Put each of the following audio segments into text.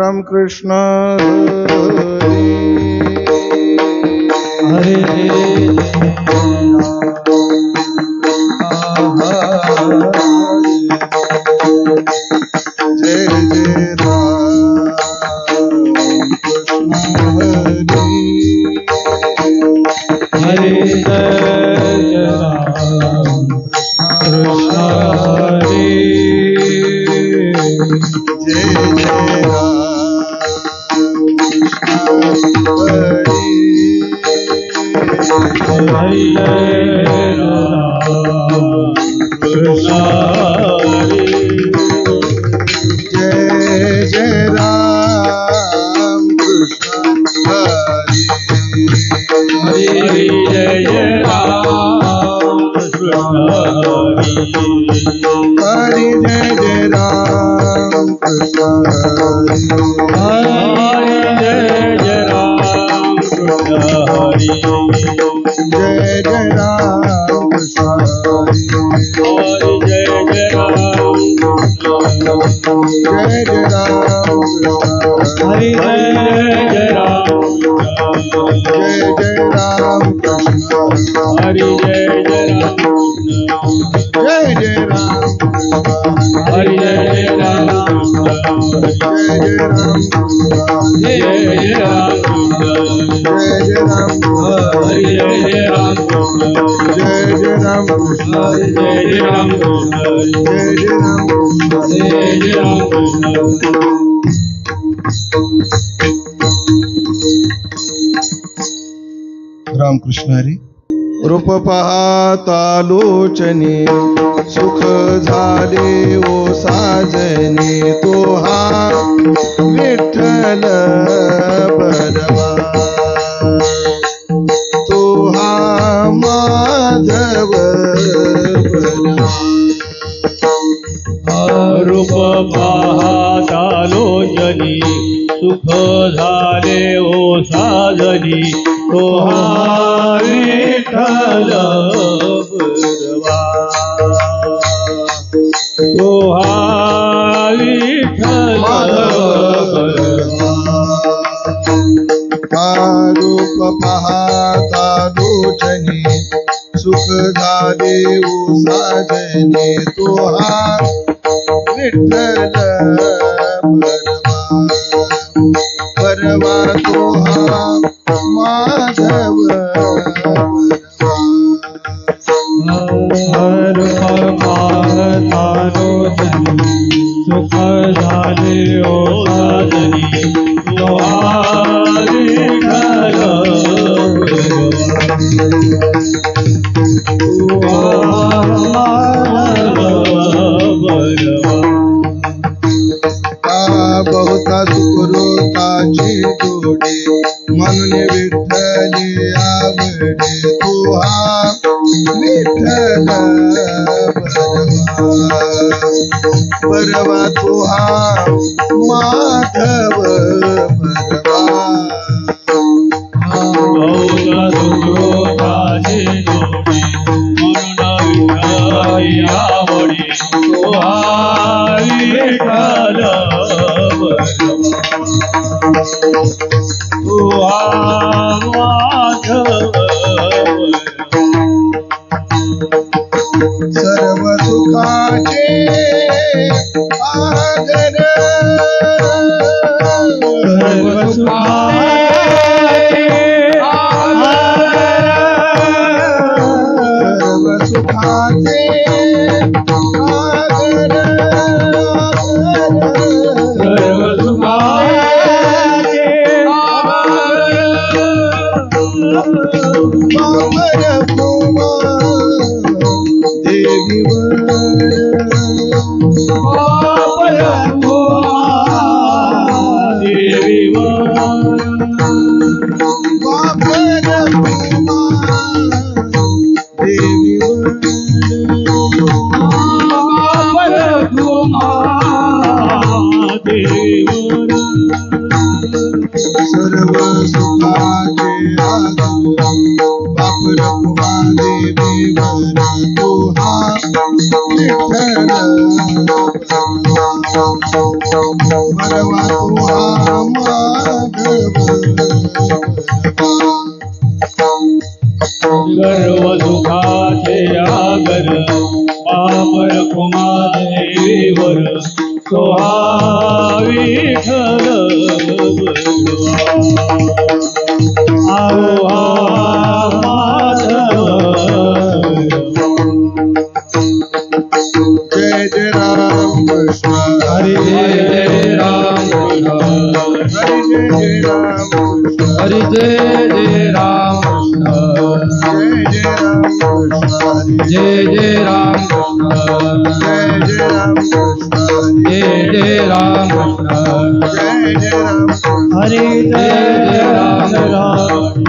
रामकृष्ण हरे हरे जय जय राम कृष्ण हरे जय राम कृष्ण हरे जय जय रामकृष्ण हरी. रूप पाहता लोचने सुख झाले ओ साजने तो हा विठ्ठल बलवा तो हा माधव बलवा. रूप पाहता लोचनी सुख झाले ओ साजनी तो हा विठ्ठल बलवा तो हा विठ्ठल बलवा. रूप पाहता लोचनी सुख झाले ओ साजने तो हा विठ्ठल बलवा बलवा तो हा माधव बलवा. रूप पाहता लोचनी सुख झाले ओ साजनी तो हा विठ्ठल बहुता सुखरूपाची जोडी म्हणून विठ्ठली आवडे तो हा विठ्ठल बलवा तो हा माधव बलवा. बहुता सुखरूपाची जोडी म्हणून विठ्ठली आवडे तो हा विठ्ठल तू हा माधव सर्व सुखाचे आगर सर्व सुखाचे सर्व सुखाचे बाप रखवाले देवर तो हा विठ्ठल बलवा तुहा माधव गर्व दुखाचे आगर पापर कुमादेवर सोहा विठ्ठल आवा माधव जय जय राम कृष्ण हरि जय राम हरि जय जय राम कृष्ण हरि जय जय राम जय जय राम कृष्ण जय जय राम कृष्ण जय जय राम कृष्ण हरि जय राम राम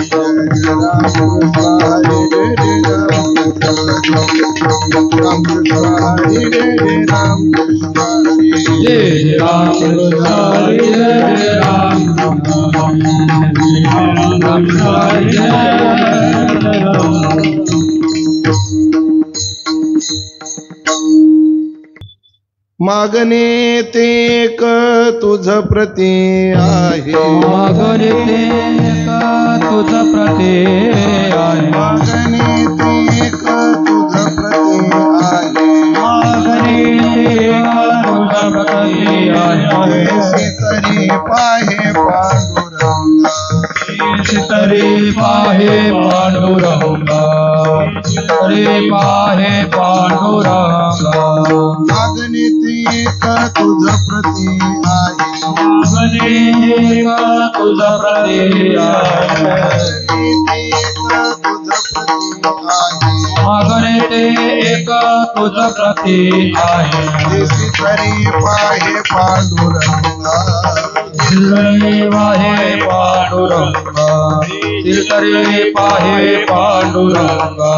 जय राम हरि जय राम राम हरि जय राम मागणे ते एक तुझ प्रती आहे मागणे ते का तुझ प्रती आहे मागणे ते एक तुझ प्रती आहे मागणे ते का तुझ प्रती आहे तरी पाहे पांडुरंगा तरी पाहे पांडुरंगा तरी पाहे पांडुरंगा मागणे ते एक तुझ प्रती आहे मागणे का तुझ प्रती आहे मागणे ते एक तुझ प्रती आहे तरी पाहे पांडुरंगा तरी पाहे पांडुरंगा तरी पाहे पांडुरंगा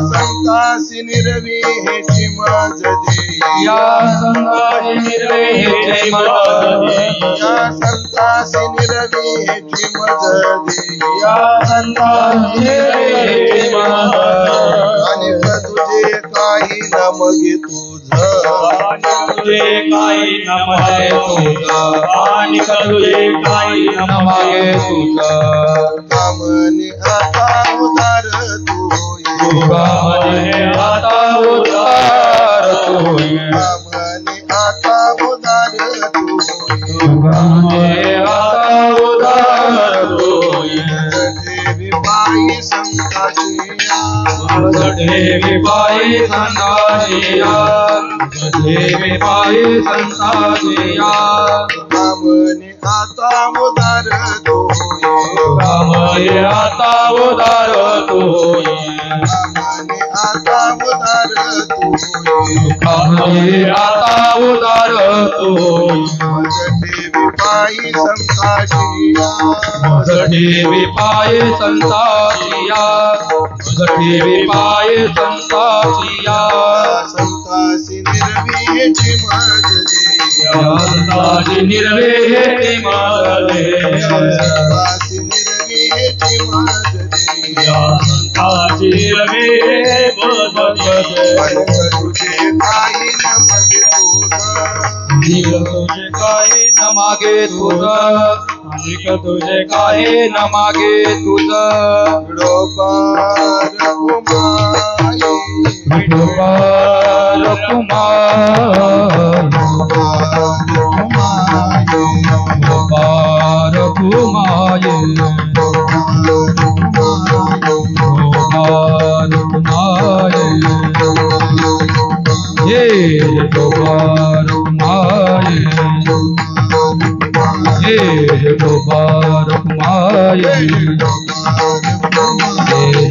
संतासी निर्वी हेची माझ देई या संगाची निर्वेची मदे या संतासी निर्वी हेची मज देई या संताची निर्वेची मदे आणि तुझे काही न मगे तुझ तुझे काही न मागे तुझा आणि तुझे काही न मागे तुझा कामने आता उदार तू होई तुझ्यामध्ये आता उद्धार होय कामने आता उदार तू होई तुझ्यामध्ये आता उद्धार होय देवी बाई संताशिया देवी बाई संताशिया देवी बाई संताशिया कामने आता उदार तू होई तुझ्यामध्ये आता उद्धार होय कामने आता उदार तू होई तुझ्यामध्ये आता उद्धार होय देवी बाई संताशिया देवी पाय संताचिया देवी पाय संताचिया संतासी निर्वीची मज देया संताची निर्वेती मारे संतासी निर्वीची मज देया संताची निर्वे तुझे काही न मगे तुझे काही न मागे तुझ अनेक तुझे काही न मागे तुझ डोबार कुमारी विठोबा कुमार कुमार ये कुमार कुमार ये कुमार कुमार ये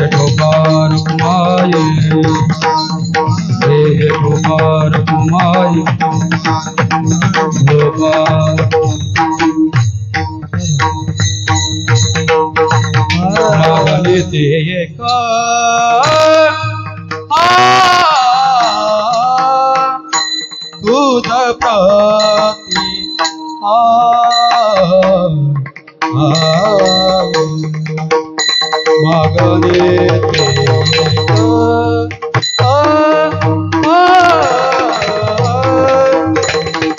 कुमार कुमार ये कुमार कुमार मागते का तुझ प्रती मागणे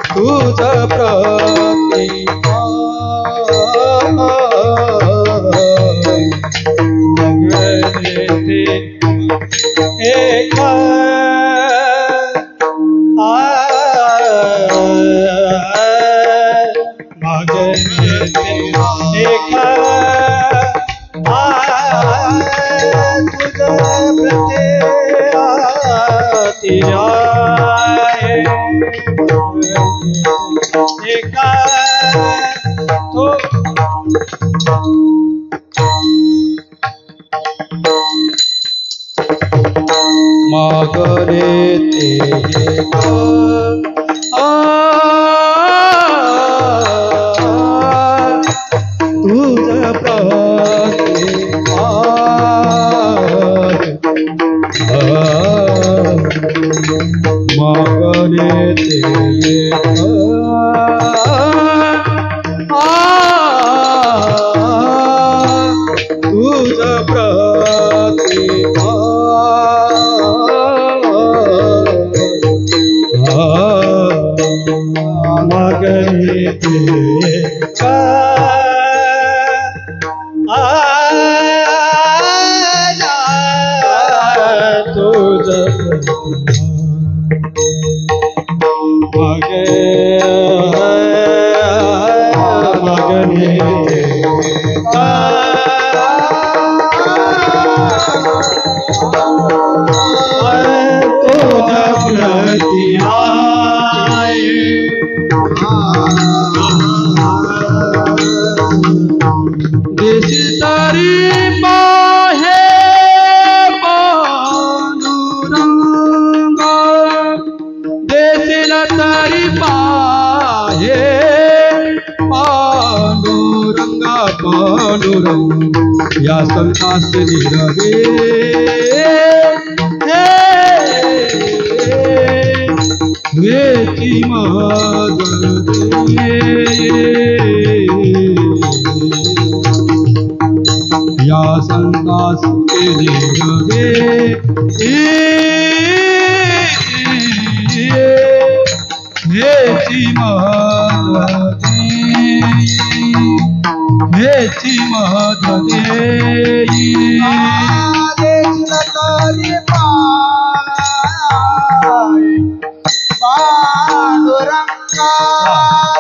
तुझ प्रती मागणे एका तुझ प्रते एका तो मागणे ते तुझ प्रते मागणे ते तुझ प्रति मागणे ते तुझ मागणे देशी तारी पाहे पांडुरंग देशीला तारी पाहे पांडुरंग पांडुरंग या संतास निरवे वेची मददे या संतास निरवे वेची मददे देशीला तारी पाय पांडुरंगा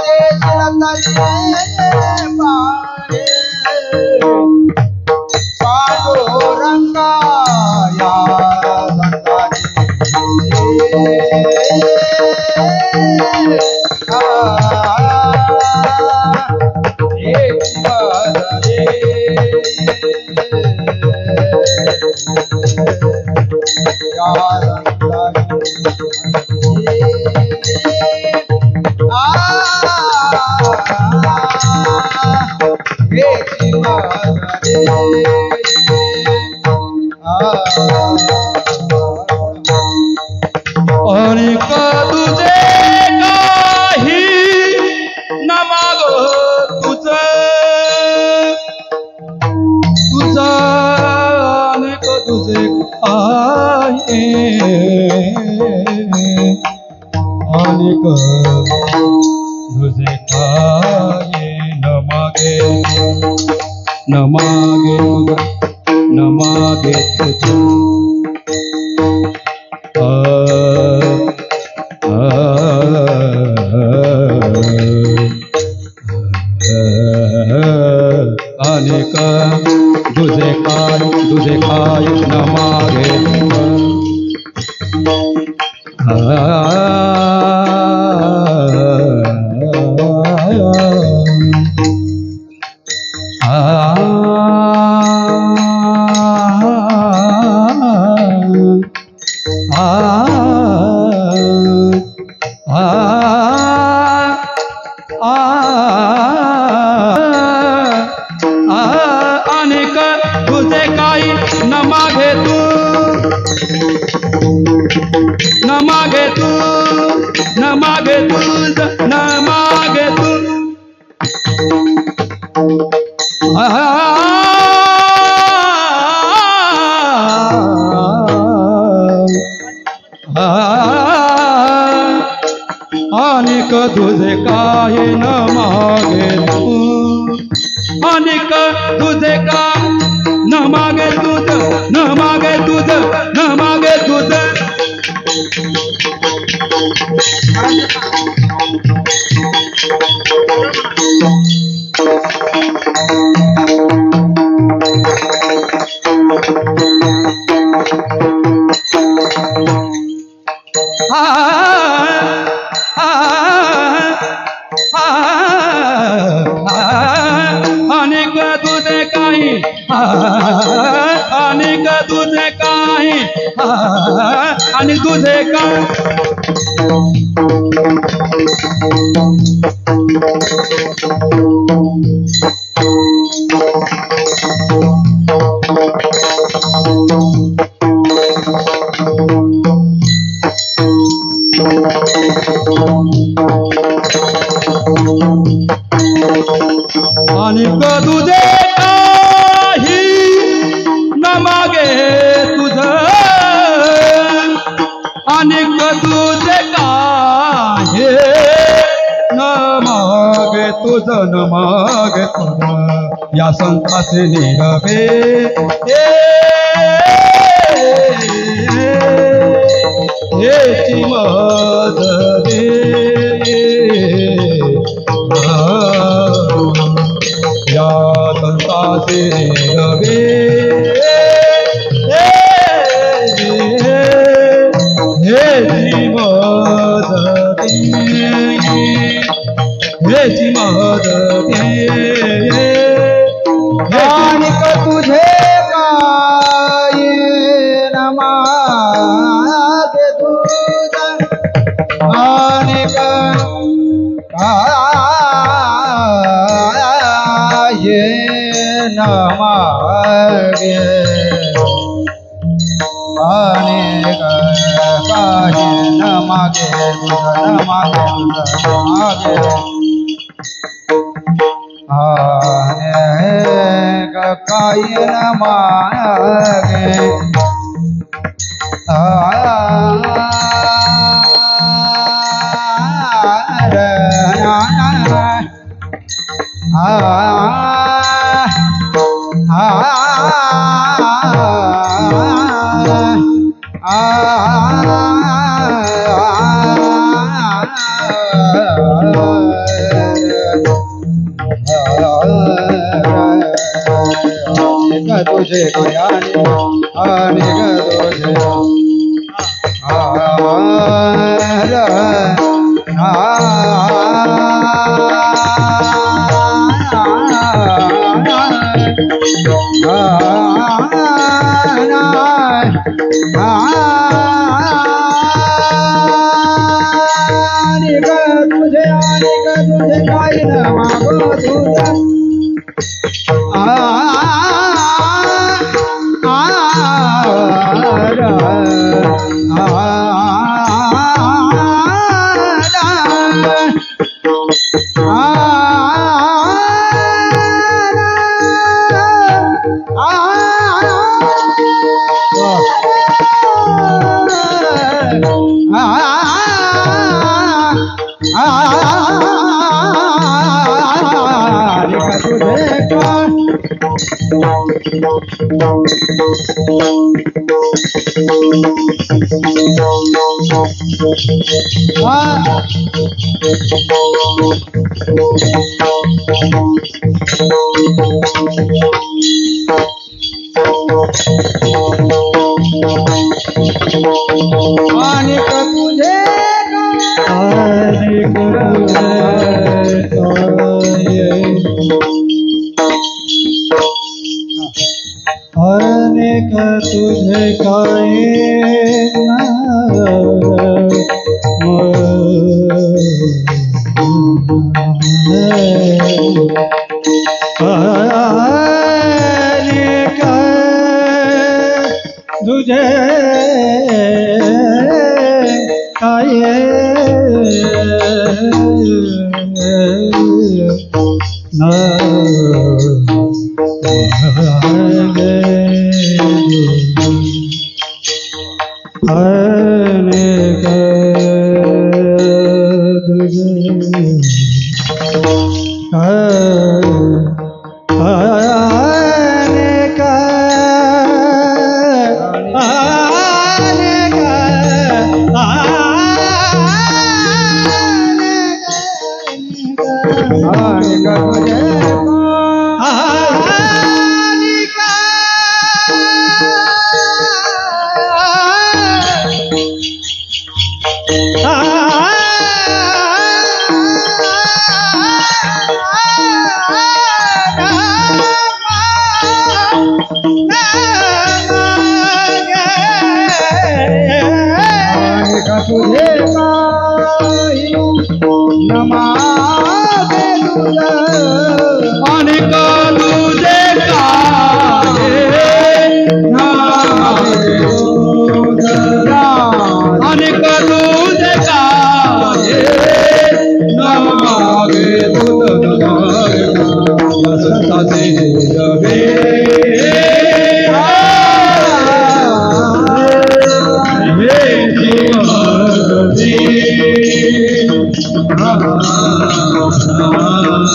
देशीला तारी पाय पांडुरंगा या अनेक तुझे काही न माग तुझ अनेक तुझे काही अनेक तुझे काही न मागे तुझ अनेक तुझे काय न मागे अनेक तुझे काही न मागे तू न मागे तू न मागे तू न मागे तू अनेक तुझे काही न मागे तू अनेक तुझे का न मागे तुझ न मागे तुझ न मागे तुझ अनेक तुझे काही आणि तुझे काय अनेक तुझे काही न मागे तुझ अनेक तुझे काही न मागे तुझ न मागे तुझ या संताचे निरवे हेची मदत या संताचे निरवे हेची मदत हेची मदत अनेक तुझे काय न मागे तुझ अनेक काय न मागे अनेक काय न मागे तुझ न मागे तुझ मागे अनेक काय न मागे तुझे अनेक तुझे तुझे काही न मागो तुझ अनेक तुझे अनेक तुझे काय अनेक तुझे काय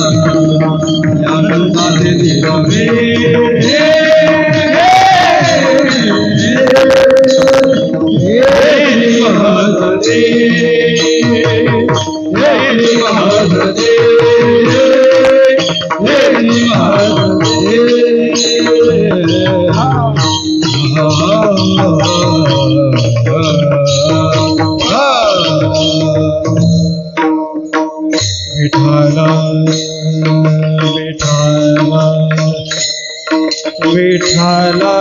या संताचे निरवे विठ्ठला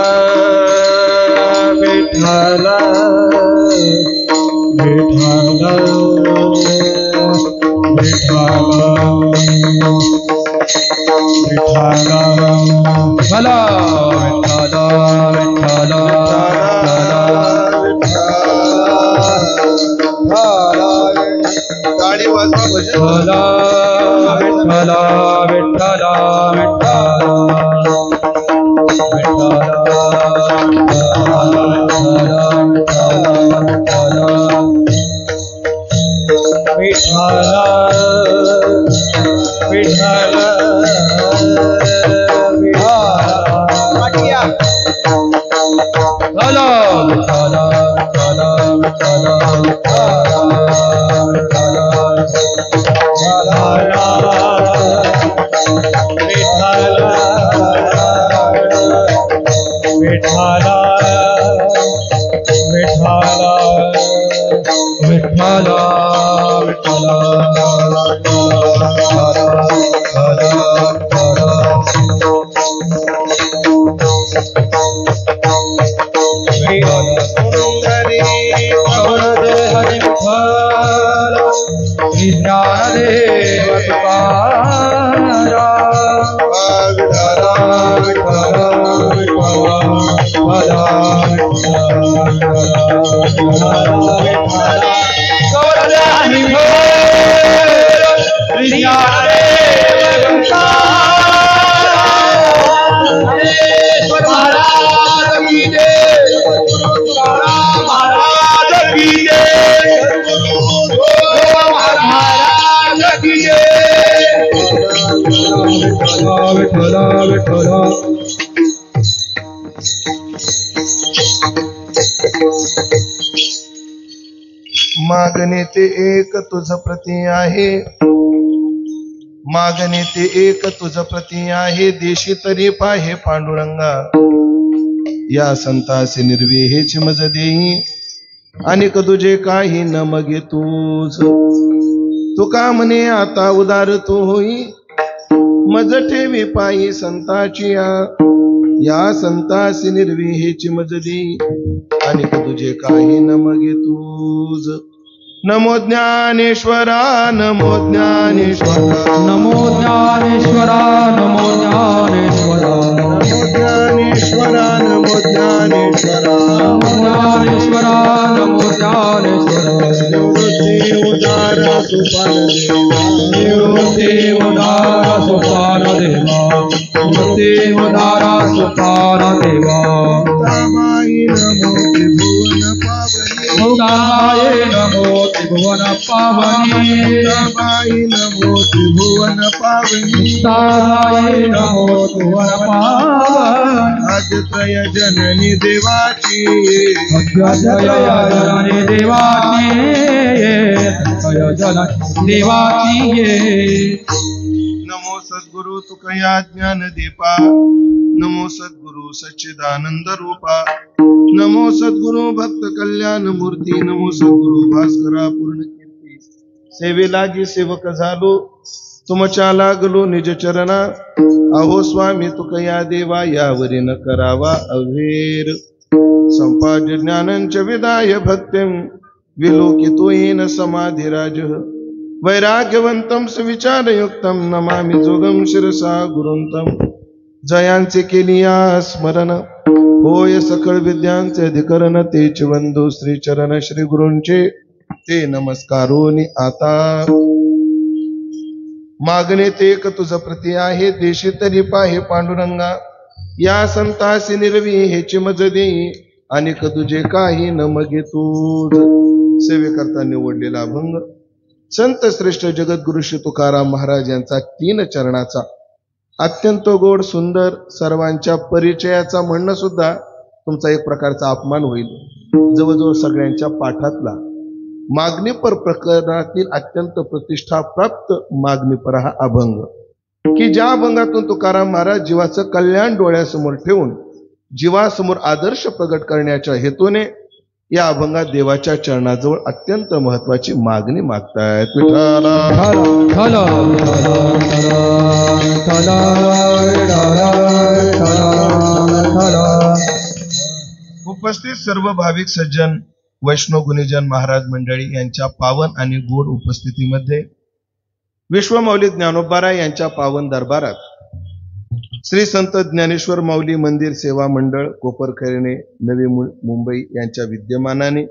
विठ्ठला विठ्ठला विठ्ठला भला विठ्ठला विठ्ठला गाडी वाजवा भजन विठ्ठला विठ्ठला विठ्ठला मागणे ते एक तुझ प्रती आहे, मागणे ते एक तुझ प्रती आहे, देशी तरी पाहे पांडुरंगा, या संतासे निर्वे हेच मज देई, अनेक तुझे काही न मगे तूच, तुका म्हणे आता उदार तू होई, मज ठेवी पायी संताची या संतासी निर्वे हेच मज देई, अनेक तुझे काही न मगे तूज. नमो ज्ञानेश्वरा नमो ज्ञानेश्वरा नमो ज्ञानेश्वरा नमो ज्ञानेश्वरा नमो ज्ञानेश्वरा नमो ज्ञानेश्वरा नमो ज्ञानेश्वरा नमो ज्ञानेश्वरा निवृत्ती उदारा सुपान उदारा सोपान देवा निवृत्ती उदारा सोपान देवा तामाई नमो त्रिभुवन पावनी मुक्ताय नमो त्रिभुवन पावनी तामाई नमो त्रिभुवन पावनी मुक्ताय नमो त्रिभुवन पावनी अजत्रय जननी देवाची जय जननी देवाची जय जननी देवाची नमो सद्गुरु तुकया ज्ञान दीपा, नमो सद्गुरु सच्चिदानंद रूपा, नमो सद्गुरु भक्त कल्याण मूर्ती, नमो सद्गुरु भास्करा पूर्ण कीर्ती. सेवे लागी सेवक झालो, तुमच्या लागलो निज चरणा, अहो स्वामी तुकया देवा यावरी न करावा अवेर. संपाद्य ज्ञानंच विदाय भक्तिं विलोकितो येन समाधिराज, वैराग्यवंतं सुविचारयुक्तं नमामि जोगं शिरसा गुरुंतं. जयांचे केलिया स्मरण होय सकळ विद्यांचे अधिकरण, तेच वंदो श्री चरण श्री गुरूंचे ते नमस्कारोनी आता. मागणे ते एक तुझ प्रती आहे, देशी तरी पाहे पांडुरंगा, या संतासी निर्वी हेची मज देई, अनेक तुझे काही न मगे तूज. सेवेकरता निवडलेला अभंग संत श्रेष्ठ जगद्गुरु श्री तुकाराम महाराज यांचा 3 चरणाचा अत्यंत गोड सुंदर सर्वांच्या परिचयाचा म्हणणं सुद्धा तुमचा एक प्रकारचा अपमान होईल. जवळजवळ सगळ्यांच्या पाठातला मागणीपर प्रकरणातील अत्यंत प्रतिष्ठाप्राप्त मागणीपर हा अभंग, की ज्या अभंगातून तुकाराम महाराज जीवाचं कल्याण डोळ्यासमोर ठेवून जीवासमोर आदर्श प्रगट करण्याच्या हेतूने या अभंगात देवाच्या चरणाजवळ अत्यंत महत्वाची मागणी मागतायत. उपस्थित सर्व भाविक सज्जन वैष्णव गुणीजन महाराज मंडळी यांच्या पावन आणि गोड उपस्थितीमध्ये विश्वमाऊली ज्ञानोबाराय यांच्या पावन दरबारात श्री संत ज्ञानेश्वर माऊली मंदिर सेवा मंडळ कोपरखैरणे नवी मुंबई यांच्या विद्यमानाने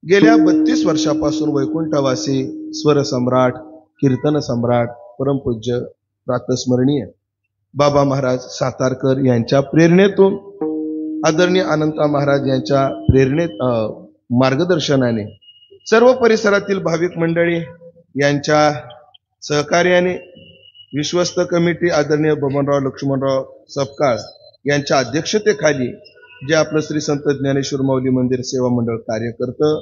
गेल्या 32 वर्षापासून वैकुंठवासी स्वर सम्राट कीर्तन सम्राट परमपूज्य प्रातस्मरणीय बाबा महाराज सातारकर यांच्या प्रेरणेतून आदरणीय अनंता महाराज यांच्या प्रेरणेत मार्गदर्शनाने सर्व परिसरातील भाविक मंडळी यांच्या सहकार्याने विश्वस्त कमिटी आदरणीय बबनराव लक्ष्मणराव सपकाळ यांच्या अध्यक्षतेखाली जे आपलं श्री संत ज्ञानेश्वर माऊली मंदिर सेवा मंडळ कार्य करतं,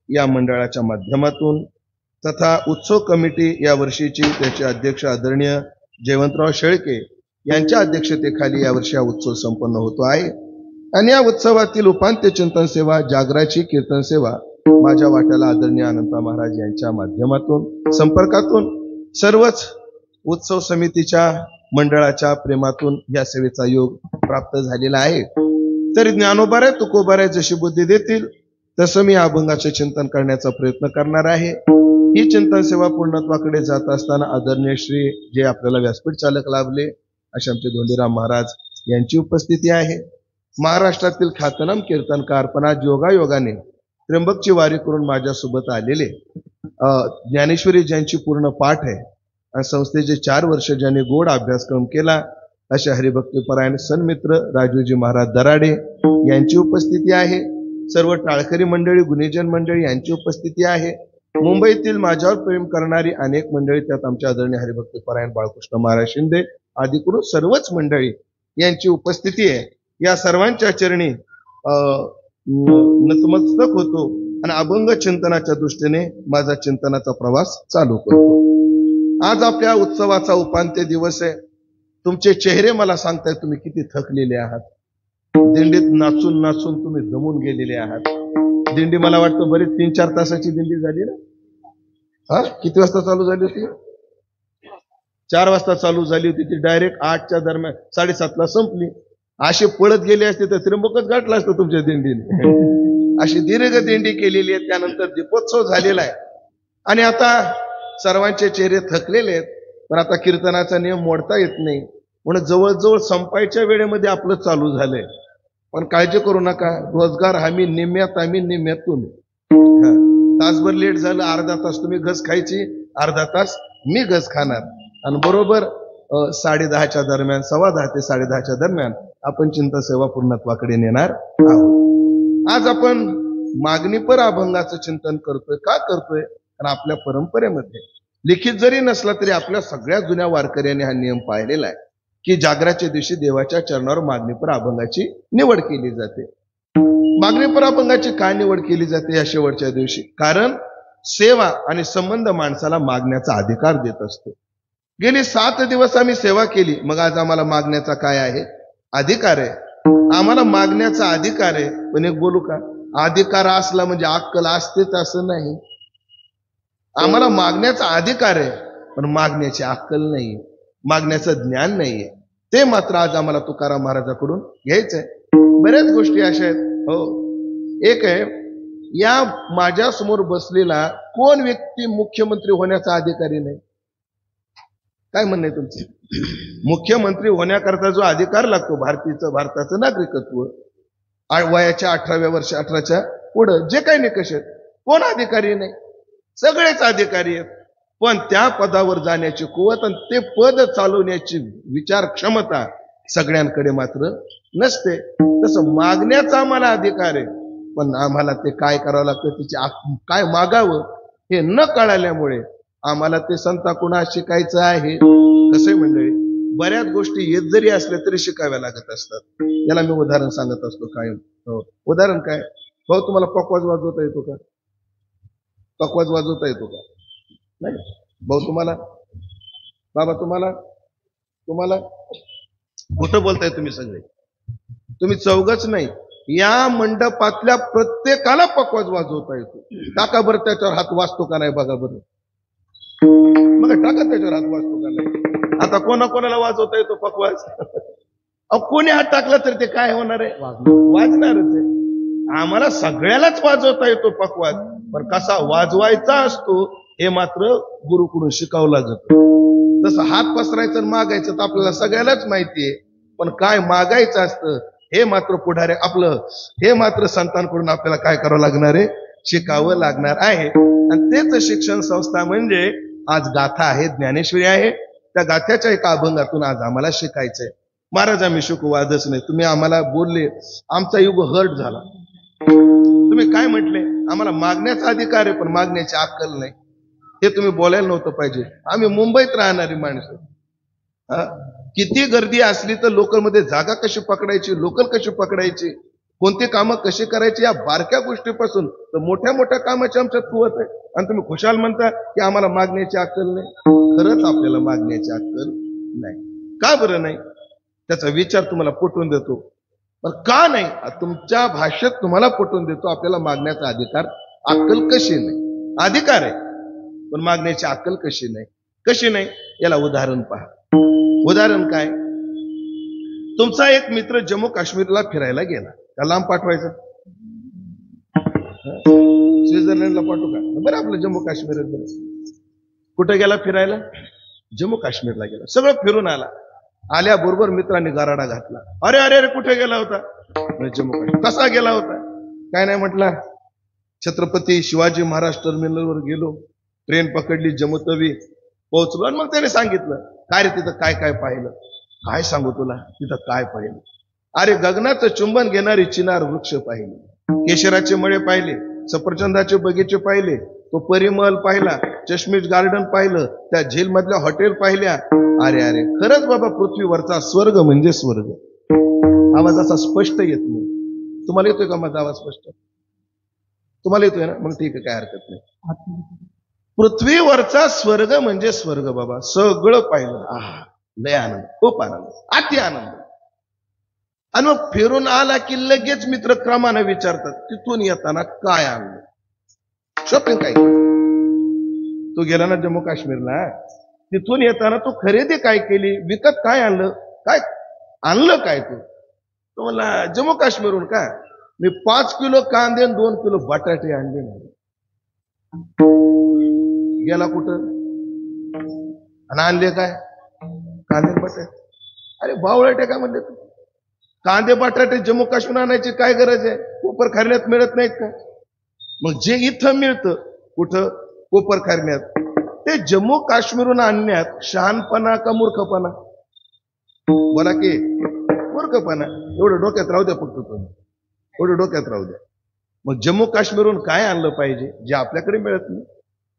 या मंडळाच्या माध्यमातून तथा उत्सव कमिटी या वर्षीची त्याचे अध्यक्ष आदरणीय जयवंतराव शेळके यांच्या अध्यक्षतेखाली यावर्षी हा उत्सव संपन्न होतो आहे. आणि या उत्सवातील उपांत्य चिंतन सेवा जागराची कीर्तन सेवा माझ्या वाट्याला आदरणीय अनंता महाराज यांच्या माध्यमातून संपर्कातून सर्वच उत्सव समितीच्या मंडळाच्या प्रेमातून या सेवेचा योग प्राप्त झालेला आहे. तरी ज्ञानोबाराय तुकोबाराय जशी बुद्धी देतील तसं मी अभंगाचे चिंतन करण्याचा प्रयत्न करणार आहे. ही चिंतन सेवा पूर्णत्वाकडे जात असताना आदरणीय श्री जे आपल्याला व्यासपीठ चालक लाभले असे आमचे धोंडीराम महाराज यांची उपस्थिती आहे. महाराष्ट्रातील ख्यातनाम कीर्तनकार पण आज योगायोगाने त्र्यंबकची वारी करून माझ्यासोबत आलेले ज्ञानेश्वरी ज्यांची पूर्ण पाठ आहे आणि संस्थेचे 4 वर्ष ज्यांनी गोड अभ्यासक्रम केला अशा हरिभक्तीपरायण सन्मित्र राजूजी महाराज दराडे यांची उपस्थिती आहे. सर्व टाळकरी मंडळी गुणीजन मंडळी यांची उपस्थिती आहे. मुंबईतील माझ्यावर प्रेम करणारी अनेक मंडळी त्यात आमच्या आदरणीय हरिभक्तीपरायण बाळकृष्ण महाराज शिंदे आदी करून सर्वच मंडळी यांची उपस्थिती आहे. या सर्वांच्या चरणी नतमस्तक होतो आणि अभंग चिंतनाच्या दृष्टीने माझा चिंतनाचा प्रवास चालू करतो. आज आपल्या उत्सवाचा उपांत्य दिवस आहे. तुमचे चेहरे मला सांगताय तुम्ही किती थकलेले आहात. दिंडीत नाचून नाचून तुम्ही दमून गेलेले आहात. दिंडी मला वाटतं बरीच 3-4 तासाची दिंडी झाली ना. हा किती वाजता चालू झाली होती? 4 वाजता चालू झाली होती. ती डायरेक्ट 8च्या दरम्यान 7:30ला संपली. अशी पळत गेली असते तर त्र्यंबकच गाठला असतं तुमच्या दिंडीने. अशी दीर्घ दिंडी केलेली आहे. त्यानंतर दीपोत्सव झालेला आहे आणि आता सर्वांचे चेहरे थकलेले आहेत. पण आता कीर्तनाचा नियम मोडता येत नाही म्हणून जवळजवळ संपायच्या वेळेमध्ये आपलं चालू झालंय. पण काळजी करू नका. रोजगार हमी निम्म्यात आम्ही निम्म्यात तुम्ही. तासभर लेट झालं, अर्धा तास तुम्ही घस खायची, अर्धा तास मी घस खाणार आणि बरोबर 10:30च्या दरम्यान 10:15 ते 10:30च्या दरम्यान आपण चिंतन सेवा पूर्णत्वाकडे नेणार आहोत. आज आपण मागणीपर अभंगाचं चिंतन करतोय. का करतोय? कारण आपल्या परंपरेमध्ये लिखित जरी नसला तरी आपल्या सगळ्या जुन्या वारकऱ्यांनी हा नियम पाळलेला आहे की जागराच्या दिवशी देवाच्या चरणावर मागणीपर अभंगाची निवड केली जाते. मागणीपर अभंगाची काय निवड केली जाते या शेवटच्या दिवशी? कारण सेवा आणि संबंध माणसाला मागण्याचा अधिकार देत असतो. गेली 7 दिवस आम्ही सेवा केली, मग आज आम्हाला मागण्याचा काय आहे? अधिकार आहे. आम्हाला मागण्याचा अधिकार आहे. पण एक बोलू का, अधिकार असला म्हणजे अक्कल असतेच असं नाही. आम्हाला मागण्याचा अधिकार आहे पण मागण्याची अक्कल नाही, मागण्याचं ज्ञान नाहीये. ते मात्र आज आम्हाला तुकाराम महाराजांकडून घ्यायचंय. बऱ्याच गोष्टी अशा आहेत. हो, एक आहे, या माझ्या समोर बसलेला कोण व्यक्ती मुख्यमंत्री होण्याचा अधिकारी नाही? काय म्हणणं आहे तुमचं? मुख्यमंत्री होण्याकरता जो अधिकार लागतो भारताचं नागरिकत्व, वयाच्या 18व्या वर्ष 18च्या पुढं जे काही निकष आहेत, कोण अधिकारी नाही? सगळेच अधिकारी आहेत. पण त्या पदावर जाण्याची कुवत आणि ते पद चालवण्याची विचार क्षमता सगळ्यांकडे मात्र नसते. तसं मागण्याचा आम्हाला अधिकार आहे पण आम्हाला ते काय करावं लागतं, तिचे काय मागावं हे न कळाल्यामुळे आम्हाला ते संतांकडून शिकायचं आहे. कसं आहे मंडळी, बऱ्याच गोष्टी येत जरी असल्या तरी शिकाव्या लागत असतात. याला मी उदाहरण सांगत असतो कायम. उदाहरण काय, भाऊ तुम्हाला पकवाज वाजवता येतो का? पकवाज वाजवता येतो का? नाही. भाऊ तुम्हाला, बाबा तुम्हाला, तुम्हाला कुठं बोलताय तुम्ही सगळे? तुम्ही चौघच नाही, या मंडपातल्या प्रत्येकाला पकवाज वाजवता येतो. टाका बरं त्याच्यावर हात वाजतो का नाही बघा बरं. मग टाका त्याच्यावर हात वाजतो का नाही. आता कोणाकोणाला वाजवता येतो पकवाज? कोणी हात टाकला तर ते काय होणार आहे? वाजणारच आहे. आम्हाला सगळ्यालाच वाजवता येतो पकवाज, पण कसा वाजवायचा असतो हे मात्र गुरुकडून शिकावं लागत. तसं हात पसरायचं आणि मागायचं तर आपल्याला सगळ्यालाच माहितीये, पण काय मागायचं असतं हे मात्र पुढारे आपलं, हे मात्र संतांकडून आपल्याला काय करावं लागणार आहे? शिकावं लागणार आहे. आणि तेच शिक्षण संस्था म्हणजे आज गाथा आहे, ज्ञानेश्वरी आहे. त्या गाथ्याच्या एका अभंगातून आज आम्हाला शिकायचंय. महाराज आम्ही शिकू वादच नाही. तुम्ही आम्हाला बोलले, आमचा युग हर्ट झाला. तुम्ही काय म्हटले? आम्हाला मागण्याचा अधिकार आहे पण मागण्याची अक्कल नाही. हे तुम्ही बोलायला नव्हतं पाहिजे. आम्ही मुंबईत राहणारी माणसं, किती गर्दी असली तर लोकल मध्ये जागा कशी पकडायची, लोकल कशी पकडायची, कोणती कामं कशी करायची, या बारक्या गोष्टीपासून तर मोठ्या मोठ्या कामाची आमच्यात कुवत आहे. आणि तुम्ही खुशाल म्हणता की आम्हाला मागण्याची अक्कल नाही. खरंच आपल्याला मागण्याची अक्कल नाही. का बरं नाही? त्याचा विचार तुम्हाला पटवून देतो. पण का नाही? तुमच्या भाषेत तुम्हाला पटवून देतो. आपल्याला मागण्याचा अधिकार, अक्कल कशी नाही? अधिकार आहे पण मागण्याची अक्कल कशी नाही? कशी नाही याला उदाहरण पहा. उदाहरण काय? तुमचा एक मित्र जम्मू काश्मीरला फिरायला गेला. त्या लांब पाठवायचा, स्वित्झर्लंडला पाठवू का? बरं आपलं जम्मू काश्मीर. कुठे गेला फिरायला? जम्मू काश्मीरला गेला. सगळं फिरून आला. आल्याबरोबर मित्रांनी गराडा घातला. अरे अरे अरे कुठे गेला होता? जम्मू काश्मीर. कसा गेला होता? काय नाही म्हटला, छत्रपती शिवाजी महाराज टर्मिनलवर गेलो, ट्रेन पकडली, जम्मू तवी पोहोचलो. आणि मग त्याने सांगितलं, काय रे तिथं काय काय पाहिलं? काय सांगू तुला, तिथं काय पाहिलं? अरे गगनाचं चुंबन घेणारी चिनार वृक्ष पाहिले, केशराचे मळे पाहिले, सफरचंदाचे बगीचे पाहिले, तो परिमल पाहिला, चष्मीश गार्डन पाहिलं, त्या झील मधल्या हॉटेल पाहिल्या. अरे अरे खरंच बाबा, पृथ्वीवरचा स्वर्ग म्हणजे स्वर्ग. आवाज असा स्पष्ट येत नाही. तुम्हाला येतोय का माझा आवाज स्पष्ट? तुम्हाला येतोय ना? मग ठीक आहे, काय हरकत नाही. पृथ्वीवरचा स्वर्ग म्हणजे स्वर्ग बाबा. सगळं पाहिलं. आहा, लय आनंद, खूप आनंद, अति आनंद. आणि मग फिरून आला की लगेच मित्र क्रमाने विचारतात, तिथून येताना काय आणलं? शॉपिंग काय केली? तू गेला ना जम्मू काश्मीरला, तिथून येताना तू खरेदी काय केली? विकत काय आणलं? काय आणलं काय तू? तो म्हणला जम्मू काश्मीरहून का? मी 5 किलो कांदे 2 किलो बटाटे आणले. गेला कुठं आणि आणले काय? कांदे बटाटे. अरे बावळटे काय म्हणले तू? कांदे बटाटे जम्मू काश्मीर आणायची काय गरज आहे? कोपरखैरण्यात मिळत नाहीत का? मग जे इथं मिळतं, कुठं? कोपरखैरण्यात. ते जम्मू काश्मीरहून आणण्यात शहाणपणा का मूर्खपणा? बोला की मूर्खपणा. एवढं डोक्यात राहू द्या फक्त तुम्ही, एवढं डोक्यात राहू द्या. मग जम्मू काश्मीरहून काय आणलं पाहिजे जे आपल्याकडे मिळत नाही?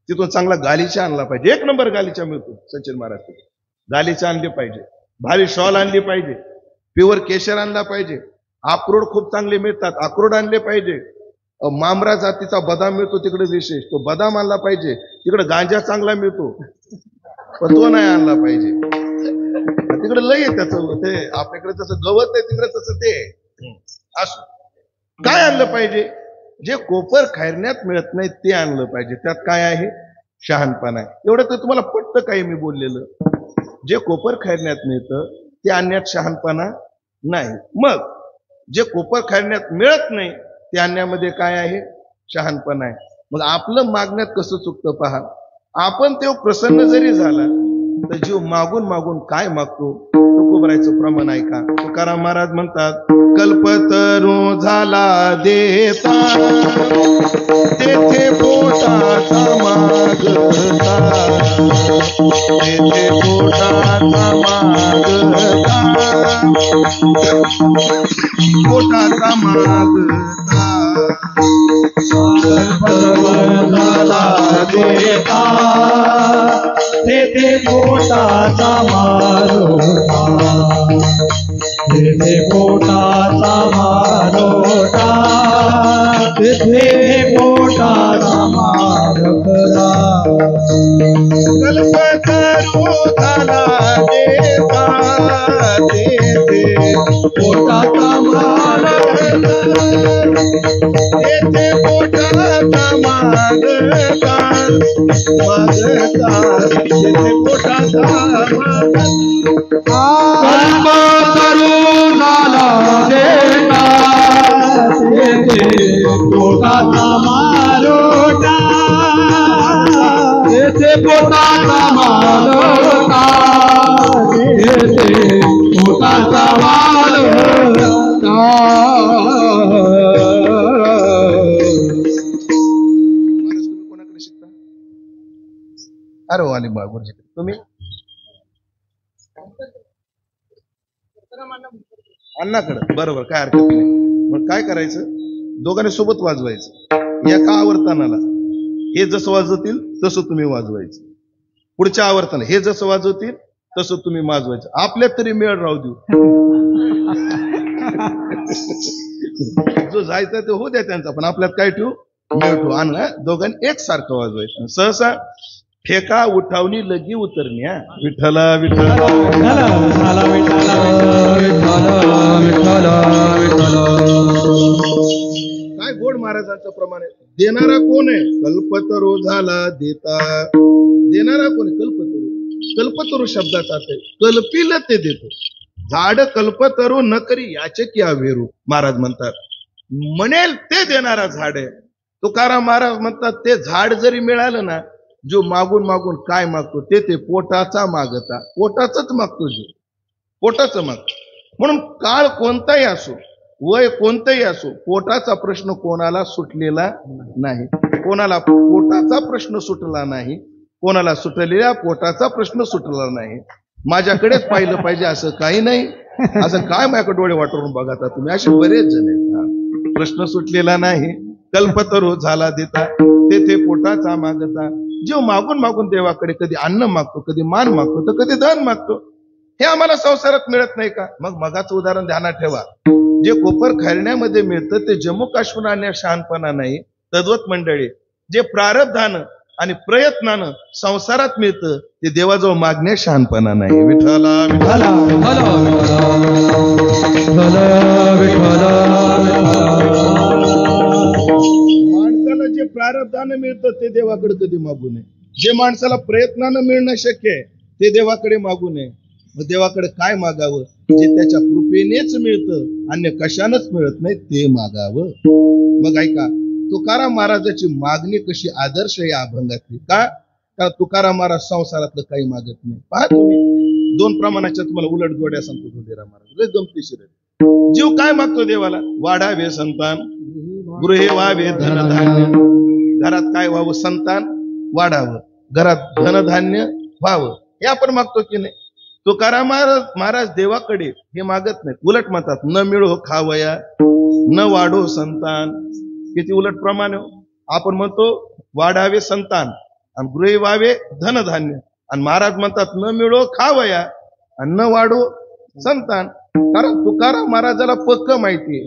तिथून चांगला गालीचा आणला पाहिजे. 1 नंबर गालीचा मिळतो सचिन महाराज. गालीचा आणली पाहिजे, भारी शॉल आणली पाहिजे, प्युअर केशर आणला पाहिजे, अक्रोड खूप चांगले मिळतात, अक्रोड आणले पाहिजे. मामरा जातीचा बदाम मिळतो तिकडे विशेष, तो बदाम आणला पाहिजे. तिकडे गांजा चांगला मिळतो पण तो नाही आणला पाहिजे. तिकडे लय आहे त्याचं, ते आपल्याकडे जसं गवत आहे तिकडे तसं ते असो. काय आणलं पाहिजे? जे कोपर खैरण्यात मिळत नाही ते आणलं पाहिजे. त्यात काय आहे? शहाणपणा आहे. एवढं तर तुम्हाला पटतं काही मी बोललेलं? जे कोपर खैरण्यात मिळतं ते आणण्यात शहाणपणा नाही. मग जे कोपर खैरण्यात मिळत नाही ते आणण्यामध्ये काय आहे? शहाणपणा आहे. मग आपलं मागण्यात कसं चुकतं पहा. आपण ते प्रसन्न जरी झाला तर जीव मागून मागून काय मागतो? तुकोबरायचं प्रमाण आहे का? तुकाराम महाराज म्हणतात, कल्पतरू झाला देता तेथे पोटाचा मागता, तेथे पोटाचा मागता, पोटाचा मागता. कल्पतरू झाला देता तेथे पोटाचा मारोटा तेथे पोटाचा मारोटा तेथे पोटाचा मारकरा कल्पतरू झाला देता तेथे पोटाचा मारकरा तेथे पोटाचा मागता तेथे पोटाचा कल्पतरू झाला देता तेथे पोटाचा मारोटा तेथे पोटाचा मारोटा तेथे पोटाचा मारोटा तुम्ही कोणाकडे शिकता? अरे वाली गुरुजी तुम्ही अण्णाकडे बरोबर काय हरकत नाही. मग काय करायचं दोघांनी सोबत वाजवायचं एका आवर्तनाला हे जसं वाजवतील तसं तुम्ही वाजवायचं पुढच्या आवर्तन हे जसं वाजवतील तसं तुम्ही वाजवायचं आपल्यात तरी मेळ राहू देऊ जो जायचा ते होऊ द्या त्यांचा पण आपल्यात काय ठेवू मेळ ठेवू आणि दोघांनी एकसारखं वाजवायचं सहसा ठेका उठावणी लगी उतरणी हा विठ्ठला विठ्ठला काय गोड महाराजांचं प्रमाण आहे देणारा कोण आहे कल्पतरू झाला देता देणारा कोण आहे कल्पतरू शब्दाचा अर्थ आहे कल्पिल ते देतो झाड कल्पतरू न करी याचे की अवेरू महाराज म्हणतात म्हणेल ते देणारा झाड आहे तुकाराम महाराज म्हणतात ते झाड जरी मिळालं ना जो मागून मागून काय मागतो ते पोटाचा मागता पोटाच मागतो जो पोटाचं मागतो म्हणून काळ कोणताही असो वय कोणतंही असो पोटाचा प्रश्न कोणाला सुटलेला नाही कोणाला पोटाचा प्रश्न सुटला नाही कोणाला सुटलेल्या पोटाचा प्रश्न सुटला नाही माझ्याकडेच पाहिलं पाहिजे असं काही नाही असं काय माझ्याकडे डोळे वाटरून बघा तुम्ही असे बरेच जण आहेत प्रश्न सुटलेला नाही कल्पतरू झाला देता तेथे पोटाचा मागता जीव मागून मागून देवाकडे कधी अन्न मागतो कधी मान मागतो तर कधी धन मागतो हे आम्हाला संसारात मिळत नाही का मग मगाचं उदाहरण ध्यानात ठेवा जे कोपर खाण्यामध्ये मिळतं ते जम्मू काश्मीर आणण्या शहाणपणा नाही तद्वत मंडळी जे प्रारब्धानं आणि प्रयत्नानं संसारात मिळतं ते देवाजवळ मागण्या शहाणपणा नाही विठ्ठला विठ्ठला माणसाला जे प्रारब्धानं मिळतं ते देवाकडे कधी मागू नये जे माणसाला प्रयत्नानं मिळणं शक्य आहे ते देवाकडे मागू नये मग देवाकडे काय मागावं जे त्याच्या कृपेनेच मिळतं अन्य कशानच मिळत नाही ते मागावं मग ऐका तुकाराम महाराजाची मागणी कशी आदर्श या अभंगातली का कारण तुकाराम महाराज संसारातलं काही मागत नाही पहा तुम्ही दोन प्रमाणाच्या तुम्हाला उलट जोड्या सांगतो तुकाराम महाराज लय गमतीशीर जीव काय मागतो देवाला वाढावे संतान गृहे व्हावे धनधान्य घरात काय व्हावं संतान वाढावं घरात धनधान्य व्हावं हे आपण मागतो की नाही तुकाराम महाराज देवाकडे हे मागत नाहीत उलट म्हणतात न मिळो खावया न वाढो संतान किती उलट प्रमाण आपण म्हणतो वाढावे संतान आणि गृहे व्हावे धनधान्य आणि महाराज म्हणतात न मिळो खावया आणि न वाढो संतान कारण तुकाराम महाराजाला पक्क माहितीये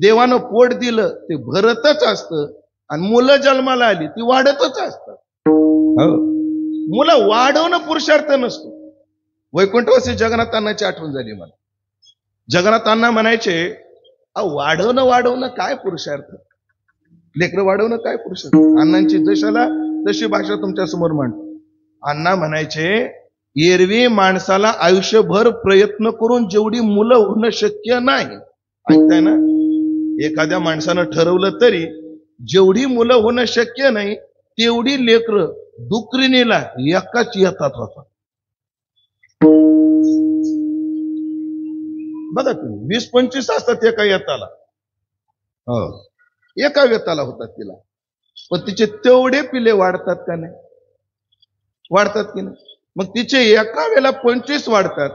देवानं पोट दिलं ते भरतच असतं आणि मुलं जन्माला आली ती वाढतच असतात मुलं वाढवणं पुरुषार्थ नसतो वैकुंठवासी जगन्नाथांनाची आठवण झाली मला जगन्नाथांना म्हणायचे वाढवणं काय पुरुषार्थ लेकरं वाढवणं काय पुरुषार्थ अण्णांची जशाला तशी भाषा तुमच्या समोर मांडतो अण्णा म्हणायचे एरवी माणसाला आयुष्यभर प्रयत्न करून जेवढी मुलं होणं शक्य नाही ऐकताय ना एखाद्या माणसानं ठरवलं तरी जेवढी मुलं होणं शक्य नाही तेवढी लेकरं दुकरीनेला एकाच येतात होता बघा तुम्ही 20-25 असतात एका येताला एका वेताला होतात तिला पण तिचे तेवढे पिले वाढतात का नाही वाढतात की नाही मग तिचे एका वेळेला 25 वाढतात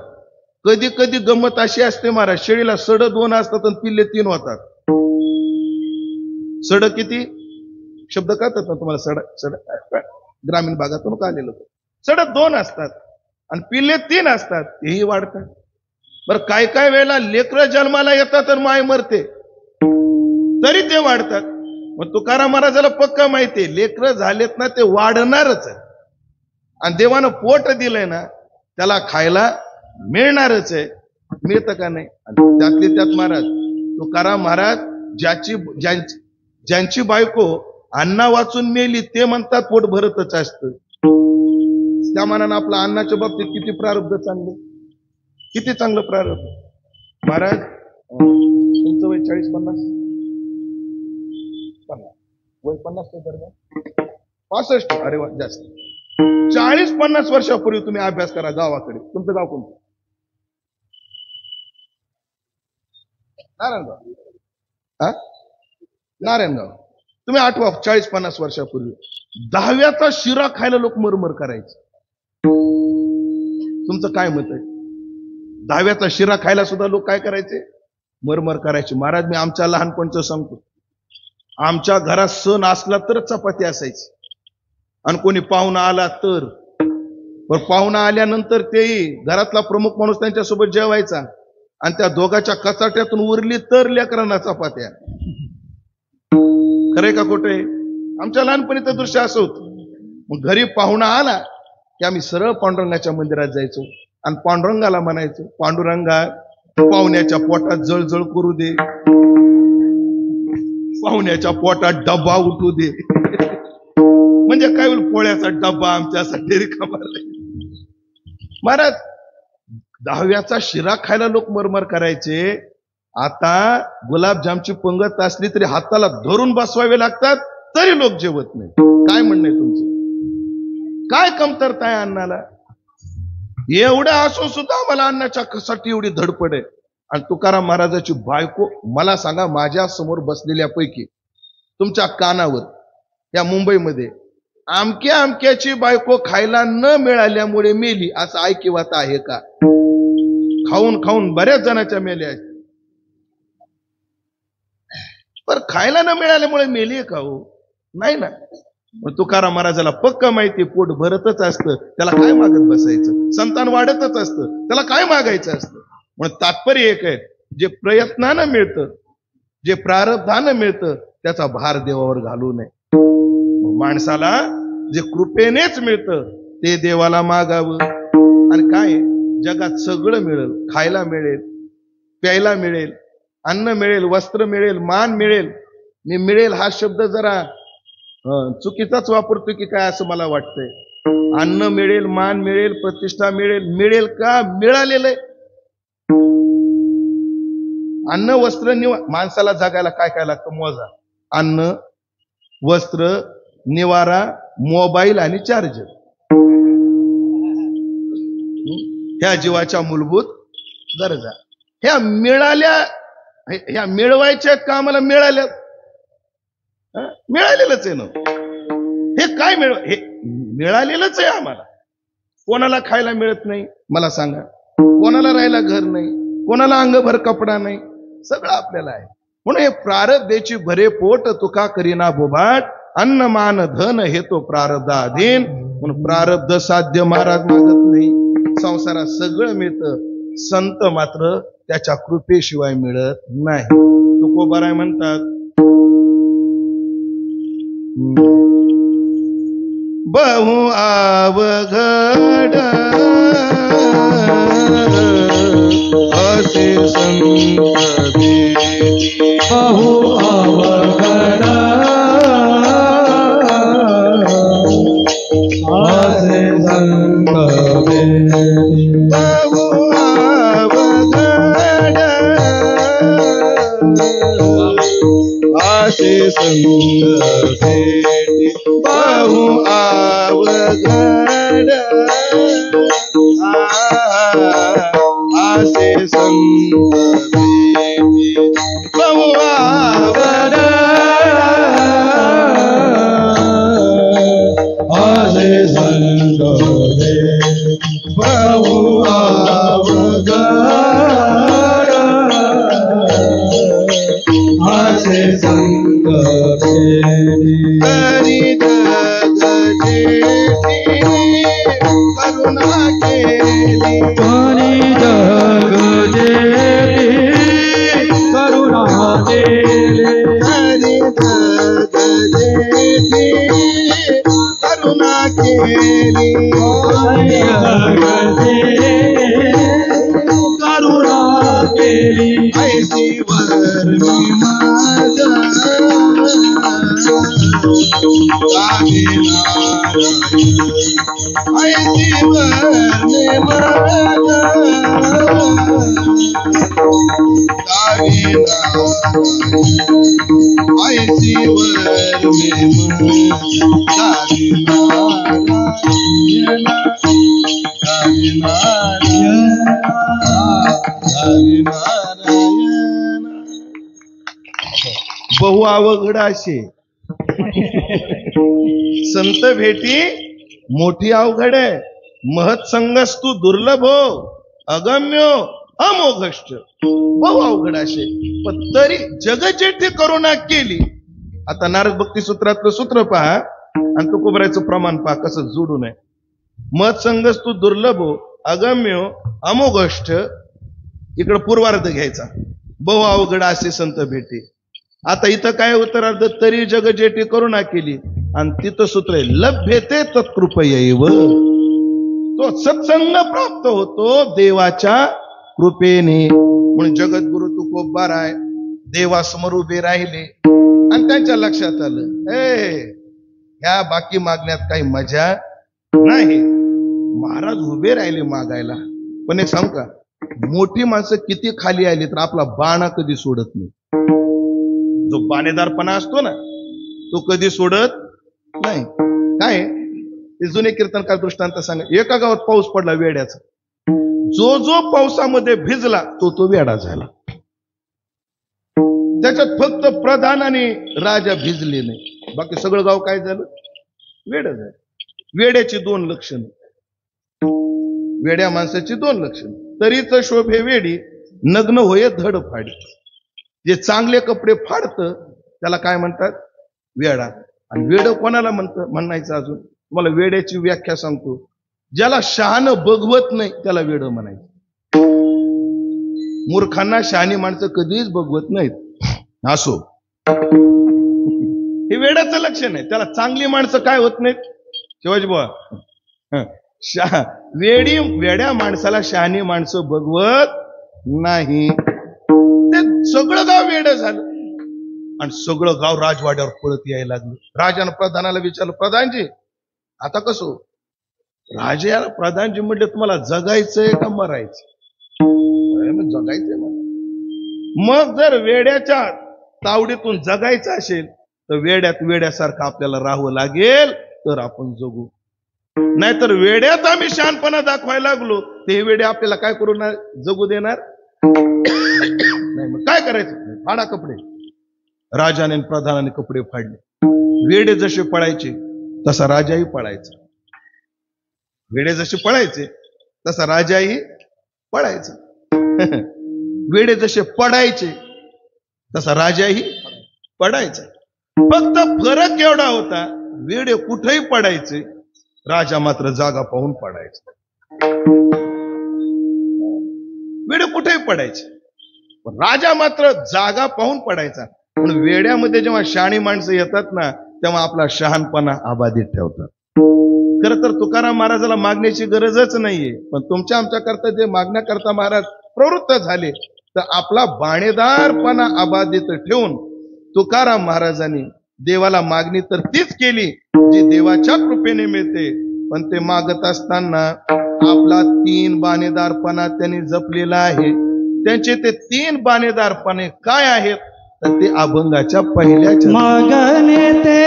कधी कधी गंमत अशी असते महाराज शेळीला सड 2 असतात आणि पिल्ले 3 होतात सड किती शब्द कळतात ना तुम्हाला सड ग्रामीण भागातून आलेले लोक. सडक 2 असतात आणि पिल्ले 3 असतात, तेही वाढतात. बरं काय काय वेळेला लेकरं जन्माला येतात तर माय मरते तरी ते वाढतात. मग तुकाराम महाराजाला पक्का माहितीये लेकरं झालेत ना ते वाढणारच आहे आणि देवानं पोट दिलंय ना त्याला खायला मिळणारच आहे. मिळतं का नाही? त्यातले त्यात महाराज तुकाराम महाराज ज्यांची बायको अन्ना वाचून मेली ते म्हणतात पोट भरतच असतं. त्या मानानं आपल्या अन्नाच्या बाबतीत किती प्रारब्ध चांगले, किती चांगलं प्रारब्ध. महाराज तुमचं वय 40-50 वय 50 दरम्यान 65. अरे वा जास्त. 40-50 वर्षापूर्वी तुम्ही अभ्यास करा गावाकडे. तुमचं गाव कोणतं? नारायणगाव. हा नारायणगाव. तुम्ही आठवा 40-50 वर्षापूर्वी 10व्याचा शिरा खायला लोक मरमर करायचे. तुमचं काय मत आहे? 10व्याचा शिरा खायला सुद्धा लोक काय करायचे? मरमर करायचे. महाराज मी आमच्या लहानपणचं सांगतो. आमच्या घरात सण असला तरच चपाती असायची आणि कोणी पाहुणा आला तर. पण पाहुणा आल्यानंतर तेही घरातला प्रमुख माणूस त्यांच्यासोबत जेवायचा आणि त्या दोघाच्या कचाट्यातून उरली तर लेकरांना चपात्या. खरंय का खोटं आहे? आमच्या लहानपणीचं दृश्य असं होतं. मग घरी पाहुणा आला की आम्ही सरळ पांडुरंगाच्या मंदिरात जायचो आणि पांडुरंगाला म्हणायचो, पांडुरंगा पाहुण्याच्या पोटात जळजळ करू दे, पाहुण्याच्या पोटात डब्बा उठू दे. म्हणजे काय होईल? पोळ्याचा डब्बा आमच्यासाठी रिकामा. महाराज 10व्याचा शिरा खायला लोक मरमर करायचे. आता गुलाबजामची पंगत असली तरी हाताला धरून बसवावे लागतात तरी लोक जेवत नाही. काय म्हणणं आहे तुमचं? काय कमतरता आहे अन्नाला? एवढं असून सुद्धा आम्हाला अन्नाच्या साठी एवढी धडपड आहे. आणि तुकाराम महाराजाची बायको, मला सांगा माझ्या समोर बसलेल्यापैकी तुमच्या कानावर या मुंबईमध्ये आमक्याची बायको खायला न मिळाल्यामुळे मेली असं ऐकिवात आहे का? खाऊन खाऊन बऱ्याच जणांच्या मेल्या आहेत. पण खायला न मिळाल्यामुळे मेली का हो? नाही ना. मग तुकाराम महाराजाला पक्का माहिती पोट भरतच असतं, त्याला काय मागत बसायचं? संतान वाढतच असतं, त्याला काय मागायचं असतं? म्हणून तात्पर्य एक आहे, जे प्रयत्नानं मिळतं, जे प्रारब्धानं मिळतं त्याचा भार देवावर घालू नये. माणसाला जे कृपेनेच मिळतं ते देवाला मागावं. आणि काय जगात सगळं मिळेल, खायला मिळेल, प्यायला मिळेल, अन्न मिळेल, वस्त्र मिळेल, मान मिळेल. मी मिळेल हा शब्द जरा चुकीचाच वापरतो की काय असं मला वाटतंय. अन्न मिळेल, मान मिळेल, प्रतिष्ठा मिळेल. मिळेल का? मिळालेलं आहे. अन्न वस्त्र माणसाला जगायला काय काय लागतं मोजा. अन्न, वस्त्र, निवारा, मोबाईल आणि चार्जर. ह्या जीवाच्या मूलभूत गरजा ह्या मिळाल्या, ह्या मिळवायच्या का आम्हाला मिळाल्या? मिळालेलंच आहे ना. हे काय हे मिळालेलंच आहे आम्हाला. कोणाला खायला मिळत नाही मला सांगा? कोणाला राहायला घर नाही, कोणाला अंगभर कपडा नाही, सगळं आपल्याला आहे. म्हणून हे प्रारब्धेची भरे पोट तुका करीना बोभाट, अन्न मान धन हे तो प्रारब्धाधीन. म्हणून प्रारब्ध साध्य महाराज मागत नाही. संसारात सगळं मिळतं, संत मात्र त्याच्या कृपेशिवाय मिळत नाही. तुकोबाराय म्हणतात, बहु अवघड असे संत भेटी, बहु अवघड असे संत भेटी, बहु अवघड असे संत भेटी, बहु अवघड असे संत भेटी, बहु अवघड असे संत भेटी, बहु अवघड असे संत भेटी. हरी जगजे बहु अवघड असे संत भेटी मोठी अवघड आहे. महत संगस्तु दुर्लभो अगम्यो अमोघष्ट. बहु अवघड असे पण तरी जगजेठी करुणा केली. आता नारद भक्ती सूत्रातलं सूत्र पहा आणि तुकोबरायचं प्रमाण पहा कसं जोडून आहे. मत संगस्तु दुर्लभो अगम्यो अमोघष्ट. इकडं पूर्वार्ध घ्यायचा. बहु अवघड असे संत भेटी. आता इथं काय उत्तरार्ध तरी जगजेठी करुणा केली आणि तिथं सूत्र आहे लभ्यते तत्कृपयैव. तो सत्संग प्राप्त होतो देवाच्या कृपेने. म्हणून जगद्गुरु तुकोबाराय देवासमोर उभे राहिले आणि त्यांच्या लक्षात आलं ह्या बाकी मागण्यात काही मजा नाही. महाराज उभे राहिले मागायला. पण एक सांगू का, मोठी माणसं किती खाली आली तर आपला बाणा कधी सोडत नाही. जो बाणेदारपणा असतो ना तो कधी सोडत नाही. काय ते जुने कीर्तनकार दृष्टांत सांगा. एका गावात पाऊस पडला वेड्याचा. जो जो पावसामध्ये भिजला तो वेडा झाला. त्याच्यात फक्त प्रधान आणि राजा भिजले नाही. बाकी सगळं गाव काय झालं वेड झालं. वेड्याची दोन लक्षणं, वेड्या माणसाची दोन लक्षणं. तरीच शोभे वेडी नग्न होय धड फाडी. जे चांगले कपडे फाडत त्याला काय म्हणतात वेडा. आणि वेड कोणाला म्हणायचं अजून तुम्हाला वेड्याची व्याख्या सांगतो. ज्याला शहाणं बघवत नाही त्याला वेड म्हणायचं. मूर्खांना शहाणी माणसं कधीच बघवत नाहीत. असो हे वेड्याचं लक्षण आहे. त्याला चांगली माणसं काय होत नाहीत. शिवाजी बुवा वेड्या माणसाला शहाणी माणसं बघवत नाही. ते सगळं गाव वेडं झालं आणि सगळं गाव राजवाड्यावर पळत यायला लागलं. राजानं प्रधानाला विचारलं प्रधानजी आता कसं. राजाला प्रधानजी म्हटले तुम्हाला जगायचंय का मरायचं. जगायचंय मला. मग जर वेड्याच्या तावडीतून जगायचं असेल तर वेड्यात वेड्यासारखं आपल्याला राहावं लागेल तर आपण जगू. नाहीतर वेड्यात आम्ही शहाणपणा दाखवायला लागलो ते वेडे आपल्याला काय करू जगू देणार नाही. मग काय करायचं फाडा कपडे. राजाने प्रधानाने कपडे फाडले. वेडे जसे पळायचे तसा राजाही पळायचा. वेडे जसे पळायचे तसा राजाही पळायचा. वेडे जसे पडायचे तसा राजाही पडायचा. फक्त फरक एवढा होता वेडे कुठेही पडायचे राजा मात्र जागा पाहून पडायचा. वेडे कुठेही पडायचे पण राजा मात्र जागा पाहून पडायचा. म्हणून वेड्यामध्ये जेव्हा शहाणी माणसं येतात ना तेव्हा आपला शहाणपणा अबाधित ठेवतात. खरं तर तुकाराम महाराजाला मागण्याची गरजच नाहीये. पण तुमच्या आमच्या करता जे मागण्याकरता महाराज प्रवृत्त झाले तर आपला बाणेदारपणा अबाधित ठेवून तुकाराम महाराजांनी देवाला मागणी तर तीच केली जी देवाच्या कृपेने मिळते. पण ते मागत असताना आपला 3 बाणेदारपणा त्यांनी जपलेला आहे. त्यांचे ते 3 बाणेदारपणे काय आहेत तर ते अभंगाच्या पहिल्याच मागणे ते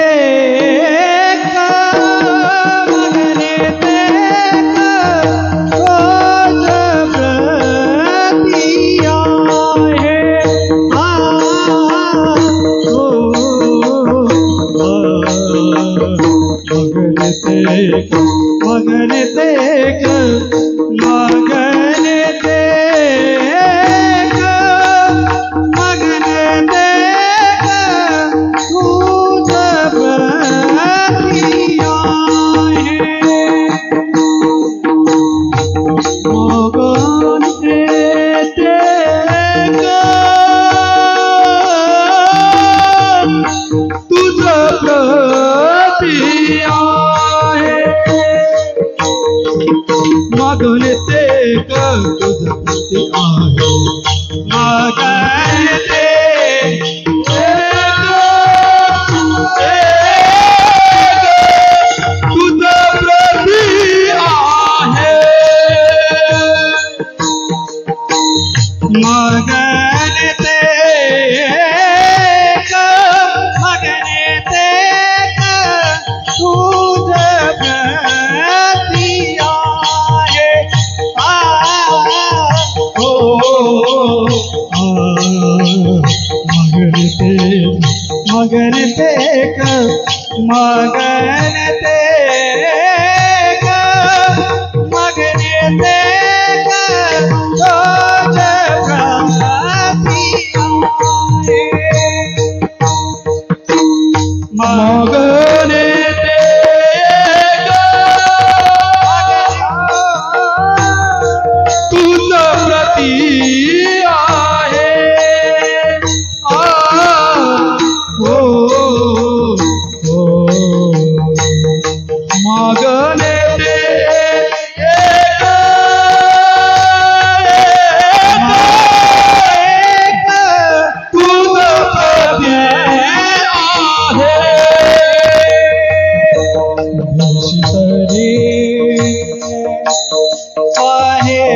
मगन ते मगन ते तुझ प्रती आहे मगन ते मगन ते मगन ते तुझ प्रती मगन ते तुझ प्रती आहे मगन ते तुझ प्रती आहे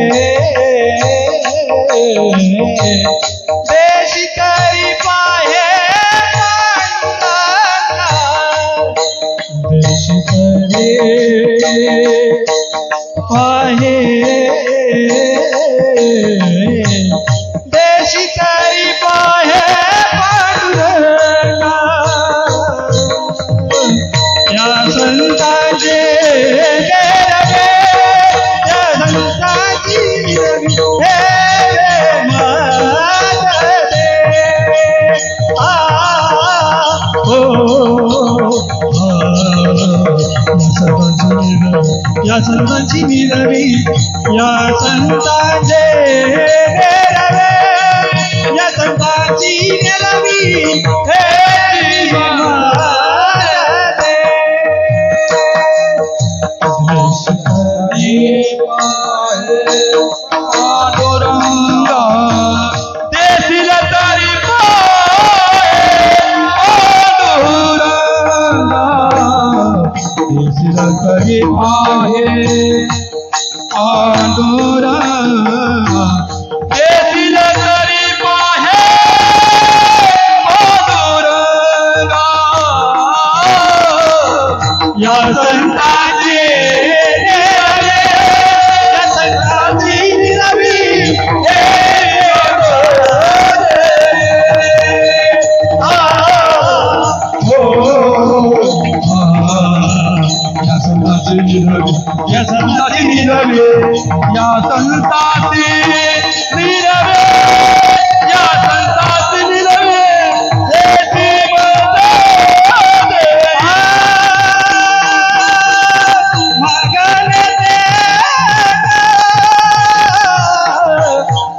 देशी करी पाहे देशी करी पाहे देशी करी पाहे पांडुरंगा या संतांचे रवे या संतांची रवे या संतांची निरवी या संतांचे रवे या संतांची निरवी हे पांडुरंगा देशील तरी देशील तरी पाहे पांडुरंगा देशील तरी पाहे पांडुरंगा या संतांचे या संतांची निरवी या संतांची निरवे या संतांची निरवे या संतांची निरवे मगन ते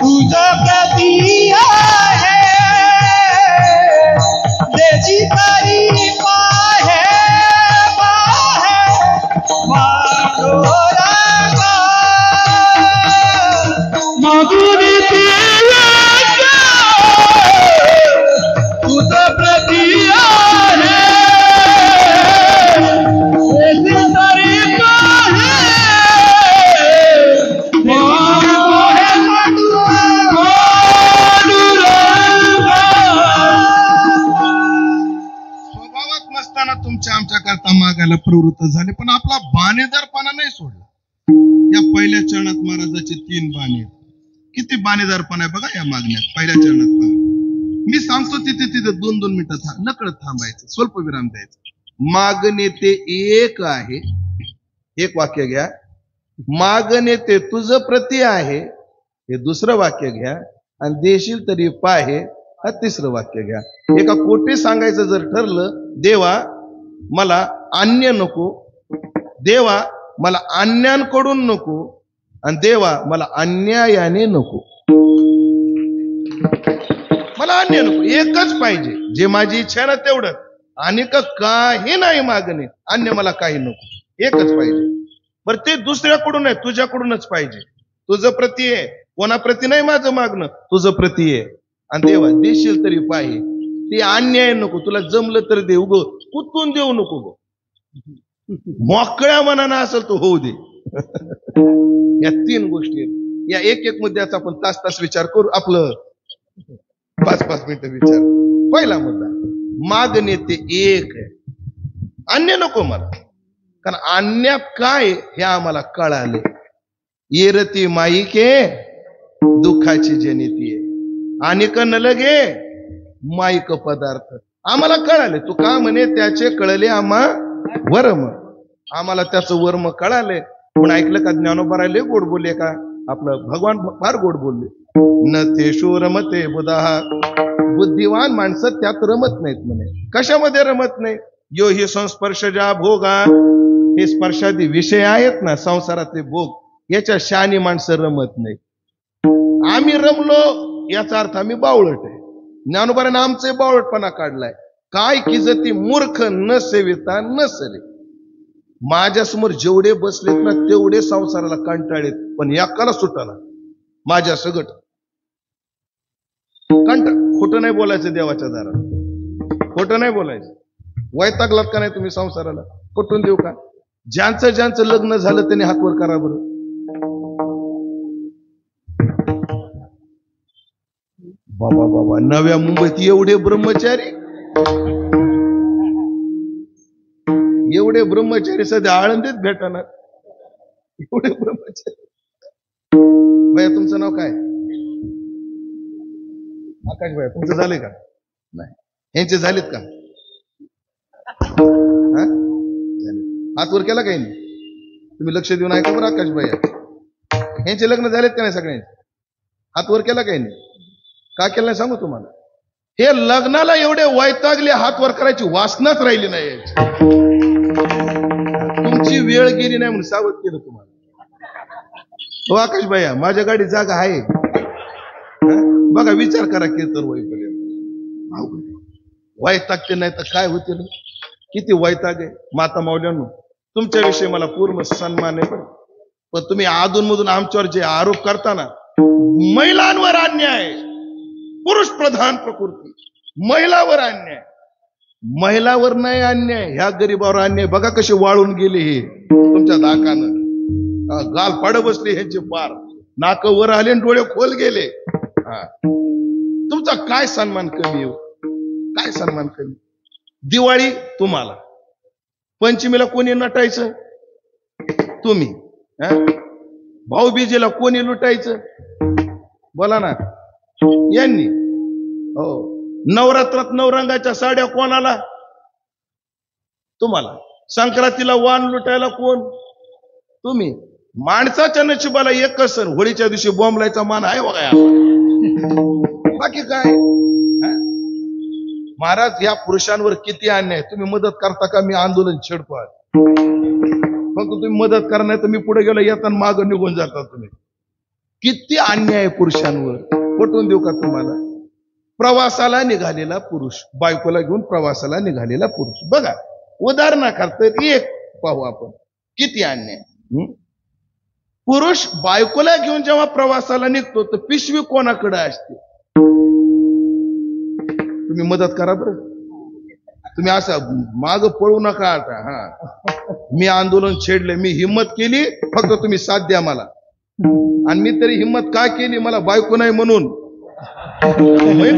तुझ प्रती आहे देशी तरी पाहे मधुरी तुझ प्रती आहे देशी तरी पाहे स्वभावात नसताना तुमच्या आमच्या करता मागायला प्रवृत्त झाले, पण आपला बाणेदारपणा नाही सोडला. या पहिल्या चरणात महाराजाचे 3 बाणे. किती बाणेदारपणा आहे बघा या मागण्यात. पहिल्या चरणात पहा, मी सांगतो तिथे 2-2 मिनिटं नकळत थांबायचं, स्वल्प विराम द्यायचं. मागणे ते एक आहे, एक वाक्य घ्या. मागणे ते तुझ प्रती आहे, हे दुसरं वाक्य घ्या. आणि देशील तरी पाहे, हा तिसरं वाक्य घ्या. एका कोटी सांगायचं जर ठरलं, देवा मला अन्य नको, देवा मला अन्यांकडून नको, आणि देवा मला अन्यायाने नको. मला अन्य नको, एकच पाहिजे. जे माझी इच्छा ना तेवढं, आणि काही नाही मागणे, अन्य मला काही नको, एकच पाहिजे. बरं ते दुसऱ्याकडून आहे, तुझ्याकडूनच पाहिजे. तुझं प्रती आहे, कोणाप्रती नाही माझं मागणं, तुझं प्रती आहे. आणि देवा देशील तरी पाहिजे, ते अन्याय नको, तुला जमलं तर दे, उगं कुठून देऊ नको गो, मोकळ्या मनानं असेल तो होऊ दे. या 3 गोष्टी आहेत. या एक एक मुद्द्याचा आपण तास तास विचार करू. आपलं 5-5 मिनिटं विचार. पहिला मुद्दा, मागणे ते एक आहे, अन्य नको मला. कारण अन्यात काय हे आम्हाला कळाले. येरती माईके दुःखाची जनिती आहे आणि न लगे माईक पदार्थ. आम्हाला कळाले. तू का म्हणे त्याचे कळले आम्हा वर्म. आम्हाला त्याचं वर्म कळाले. पण ऐकलं का ज्ञानोबराले गोड बोलले का? आपलं भगवान फार गोड बोलले. न ते शो रमते बुधा. बुद्धिवान माणसं त्यात रमत नाहीत म्हणे. कशामध्ये रमत नाही? यो ही संस्पर्शजा भोगा. हे स्पर्शादी विषय आहेत ना संसारातले भोग, याच्या शानी माणसं रमत नाही. आम्ही रमलो याचा अर्थ आम्ही बावळट आहे. ज्ञानोबाने आमचे बावळटपणा काढलाय. काय किजती मूर्ख न सेविता न सरे. माझ्या समोर जेवढे बसलेत ना तेवढे संसाराला कंटाळेत, पण एकाला सुटाला माझ्या सगट खोटं नाही बोलायचं देवाच्या दारात. खोटं नाही बोलायचं. वैतागलात का नाही तुम्ही संसाराला? कुठून देऊ का? ज्यांचं लग्न झालं त्यांनी हातवर करा बरं. बाबा नव्या मुंबईत एवढे ब्रह्मचारी सध्या आळंदीत भेटणार. एवढे ब्रह्मचारी. भैया तुमचं नाव काय? आकाश भैया. तुमचं झाले का? नाही. यांचे झालेत का? हातवर केला काही नाही. तुम्ही लक्ष देऊन ऐका बरं आकाश भैया. यांचे लग्न झालेत का नाही सगळ्यांचे? हातवर केला काही नाही. का केलं नाही सांगू तुम्हाला. हे लग्नाला एवढे वैतागले हातवर करायची वासनाच राहिली नाही याची. तुमची वेळ गेली नाही म्हणून सावध केलं तुम्हाला. हो आकाश भैया, माझ्या गाडी जागा आहे बघा. विचार करा कीर्तन होईपर्यंत. वैतागते नाही तर काय होते ना. किती वैताग आहे. माता माऊल्यांनो तुमच्याविषयी मला पूर्ण सन्मान आहे. पण तुम्ही अधूनमधून आमच्यावर जे आरोप करताना, महिलांवर अन्याय, पुरुष प्रधान प्रकृती, महिलावर अन्याय. महिलावर नाही अन्याय, ह्या गरीबावर अन्याय. बघा कसे वाळून गेले हे तुमच्या दाकानं. गाल फाड बसले ह्यांचे पार. नाक वर आले आणि डोळे खोल गेले. तुमचा काय सन्मान कमी हो? काय सन्मान कमी? दिवाळी तुम्हाला, पंचमीला कोणी नटायचं? तुम्ही. भाऊबीजेला कोणी लुटायचं? बोला ना. यांनी. हो. नवरात्रात 9 रंगाच्या साड्या कोणाला? तुम्हाला. संक्रांतीला वाण लुटायला कोण? तुम्ही. माणसाच्या नशिबाला एकच सण, होळीच्या दिवशी बॉम्बलायचा मान आहे बघा. बाकी काय? महाराज या पुरुषांवर किती अन्याय. तुम्ही मदत करता का? मी आंदोलन छेडतो. फक्त तुम्ही मदत करा, नाही तर मी पुढे गेलो येताना मागं निघून जाता तुम्ही. किती अन्याय पुरुषांवर. पटवून देऊ का तुम्हाला? प्रवासाला निघालेला पुरुष, बायकोला घेऊन प्रवासाला निघालेला पुरुष. बघा उदाहरणार्थ एक पाहू आपण. किती अन्याय. पुरुष बायकोला घेऊन जेव्हा प्रवासाला निघतो तर पिशवी कोणाकडे असते? तुम्ही मदत करा बरं. तुम्ही असं माग पळू नका आता. मी आंदोलन छेडले, मी हिम्मत केली, फक्त तुम्ही साथ द्या मला. आणि मी तरी हिम्मत का केली? मला बायको नाही म्हणून.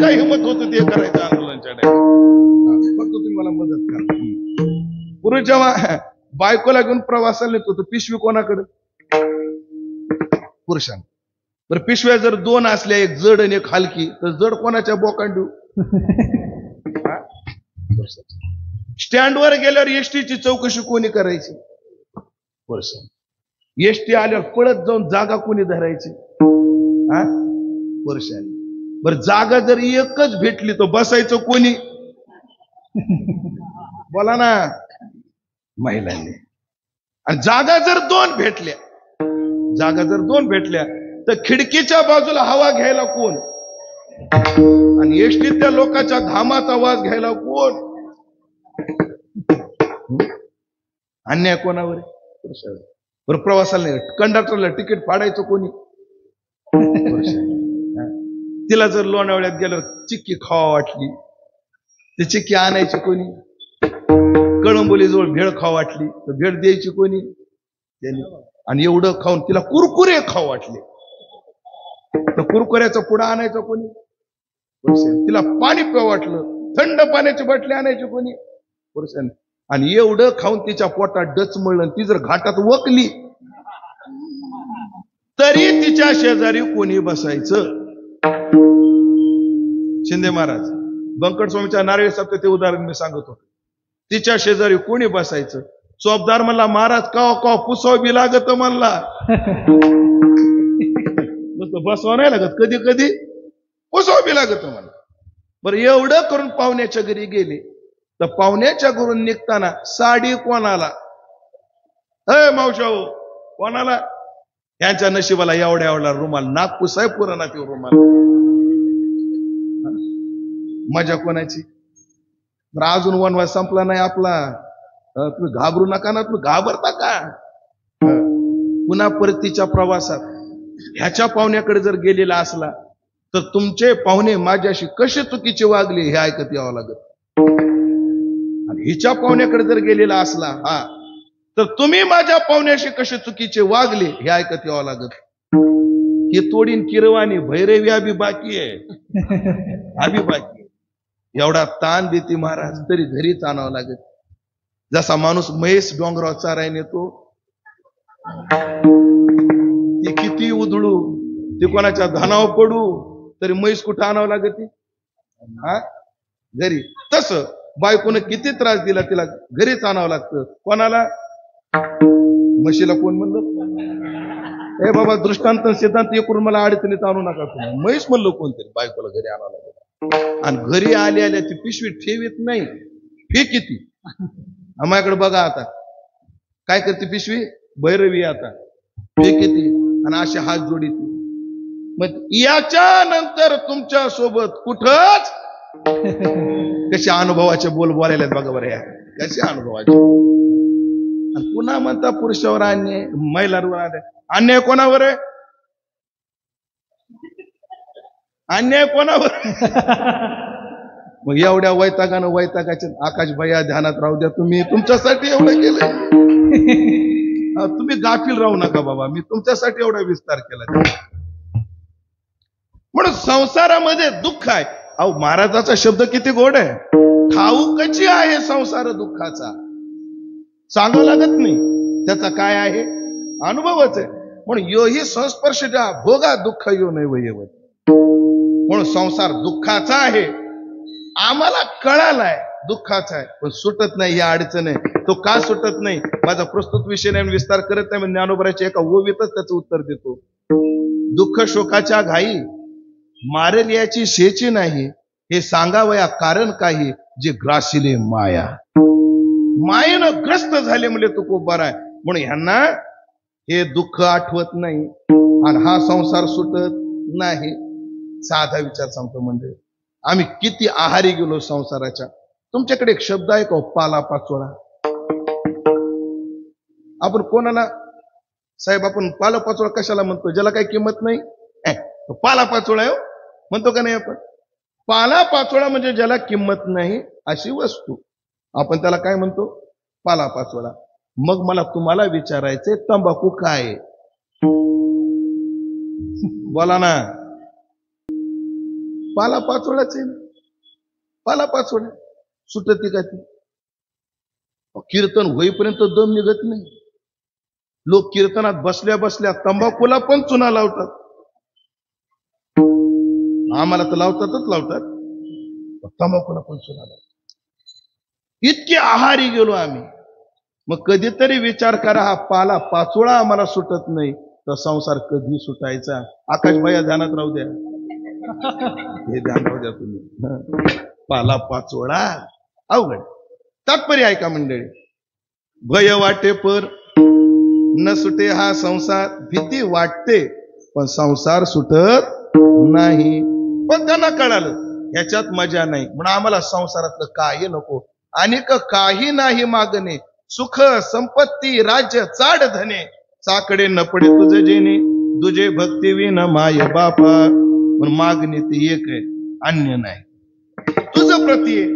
काय हिम्मत होत ते करायचं आंदोलनच्या टाइम. फक्त तुम्ही मला मदत करा. पुरुष जेव्हा बायकोला घेऊन प्रवासाला नेतो तर पिशवी कोणाकडे? पुरुषांना. बरं पिशव्या जर 2 असल्या, एक जड आणि एक हलकी, तर जड कोणाच्या बोकांडू? स्टँडवर गेल्यावर एसटीची चौकशी कोणी करायची? पुरुषांना. एसटी आल्यावर पळत जाऊन जागा कोणी धरायची? पुरुषांनी. बरं जागा जर एकच भेटली तर बसायचं कोणी? बोला ना. महिलांनी. आणि जागा जर 2 भेटल्या तर खिडकीच्या बाजूला हवा घ्यायला कोण? आणि एसटीतल्या लोकांच्या घामाचा वास घ्यायला कोण? अन्याय कोणावर? बरं प्रवासाला कंडक्टरला तिकीट फाडायचं कोणी? तिला जर लोणावळ्यात गेल्यावर चिक्की खावा वाटली, ती चिक्की आणायची कोणी? कळंबोलीजवळ भेळ खावा वाटली तर भेळ द्यायची कोणी? त्यांनी. आणि एवढं खाऊन तिला कुरकुरे खाऊ वाटले तर कुरकुऱ्याचं पुढं आणायचं कोणी? पुरुषांनी. तिला पाणी प्यावं वाटलं, थंड पाण्याची बाटली आणायची कोणी? पुरुषांनी. आणि एवढं खाऊन तिच्या पोटात डचमळलं, ती जर घाटात वकली तरी तिच्या शेजारी कोणी बसायचं? शिंदे महाराज, बंकट स्वामीच्या नारळी सप्ते ते उदाहरण मी सांगत होतो. तिच्या शेजारी कोणी बसायचं? चोपदार म्हणला, महाराज का पुसाव बी लागत म्हणला. बसवा नाही लागत, कधी कधी पुसाव बी लागत म्हणला. बरं, एवढं करून पाहुण्याच्या घरी गेले, तर पाहुण्याच्या घरून निघताना साडी कोणाला? मावशाओ, कोणाला? यांच्या नशिबाला एवढ्या एवढा रुमाल, नाक पुसाय पुराणा ते रुमाल. मजा कोणाची? अजून वनवास संपला नाही आपला. तुम्ही घाबरू नका ना, तुम्ही घाबरता का? पुन्हा परतीच्या प्रवासात ह्याच्या पाहुण्याकडे जर गेलेला असला तर तुमचे पाहुणे माझ्याशी कसे चुकीचे वागले हे ऐकत यावं लागत. आणि हिच्या पाहुण्याकडे जर गेलेला असला तर तुम्ही माझ्या पाहुण्याशी कसे चुकीचे वागले हे ऐकत यावं लागत. हे तोडीन किरवाणी भैरवी अभी बाकी आहे, अभी बाकी. एवढा ताण देते महाराज, तरी घरीच आणावं लागत. जसा माणूस म्हैस डोंगरावर चारायला येतो, ती किती उधळू, ती कोणाच्या धनावर पडू, तरी म्हैस कुठं आणावं लागत? घरी. तसं बायकोनं किती त्रास दिला, तिला घरीच आणावं लागतं. कोणाला? म्हशीला कोण म्हणलं? ए बाबा, दृष्टांत सिद्धांत एकूण मला अडचणीत आणू नका तुम्ही. म्हैस म्हणलं कोणतरी, बायकोला घरी आणावं लागत. आणि घरी आल्या आल्या ती पिशवी ठेवीत नाही, फेकीती. माझ्याकडे बघा आता काय करते पिशवी? भैरवी आता फेकीती आणि असे हात जोडीती. मग याच्या नंतर तुमच्या सोबत कुठंच कशा अनुभवाचे बोल बोलायला बघा बरं, कशा अनुभवाचे. आणि पुन्हा म्हणता पुरुषावर अन्याय, महिलांवर अन्याय. कोणावर आहे अन्याय? कोणावर? मग एवढ्या वैतागाच्या आकाश भैया ध्यानात राहू द्या, तुम्ही तुमच्यासाठी एवढं केलं. तुम्ही गाफील राहू नका बाबा, मी तुमच्यासाठी एवढा विस्तार केला. म्हणून संसारामध्ये दुःख आहे. अहो, महाराजाचा शब्द किती गोड आहे. ठाऊकची आहे संसार दुःखाचा, सांगावं लागत नाही. त्याचा काय आहे? अनुभवच आहे. म्हणून यो ही संस्पर्श द्या भोगा दुःख यो नाही वयवत. म्हणून संसार दुःखाचा आहे, आम्हाला कळालाय दुःखाचा आहे, पण सुटत नाही. ही अडचण आहे. तो का सुटत नाही? माझा प्रस्तुत विषय नाही, विस्तार करत नाही. म्हणजे ज्ञानोबराच्या एका ओवीतच त्याचं उत्तर देतो. दुःख शोकाच्या घाई मारेल याची शेची नाही, हे सांगावया कारण काही, जे ग्रासिले माया. मायेनं ग्रस्त झाले म्हणजे तो खूप बरा आहे. म्हणून ह्यांना हे दुःख आठवत नाही आणि हा संसार सुटत नाही. साधा विचार सांगतो म्हणजे आम्ही किती आहारी गेलो संसाराच्या. तुमच्याकडे एक शब्द आहे का, पाला पाचोळा? आपण कोणाला साहेब आपण पाला पाचोळा कशाला म्हणतो? ज्याला काही किंमत नाही, पाला पाचोळा आहे म्हणतो का नाही आपण? पाला पाचोळा म्हणजे ज्याला किंमत नाही अशी वस्तू, आपण त्याला काय म्हणतो? पाला पाचोळा. मग मला तुम्हाला विचारायचंय, तंबाखू काय? बोला ना. पाला पाचोळाच आहे. पाला पाचोळा सुटती का ती? कीर्तन होईपर्यंत दम निघत नाही. लोक कीर्तनात बसल्या बसल्या तंबाखूला पण चुना लावतात. आम्हाला तर लावतात, तंबाखूला पण चुना लावतात. इतके आहारी गेलो आम्ही. मग कधीतरी विचार करा, हा पाला पाचोळा आम्हाला सुटत नाही तर संसार कधी सुटायचा? आकाश भैया ध्यानात राहू द्या, हे ध्यान राहू द्या तुम्ही. पाला पाचोळा अवघड. तात्पर्य ऐका मंडळी. भय वाटे पर न सुटे हा संसार, भीती वाटते पण संसार सुटत नाही. पण त्यांना कळालं ह्याच्यात मजा नाही, म्हणून आम्हाला संसारातलं काही नको. आणि काही नाही मागणे, सुख संपत्ती राज्य चाड धने, चाकडे न पडे तुझे जेणे, तुझे भक्ती विन माय बापा. पण मागणे ते एक आहे, अन्य नाही. तुझं प्रती आहे,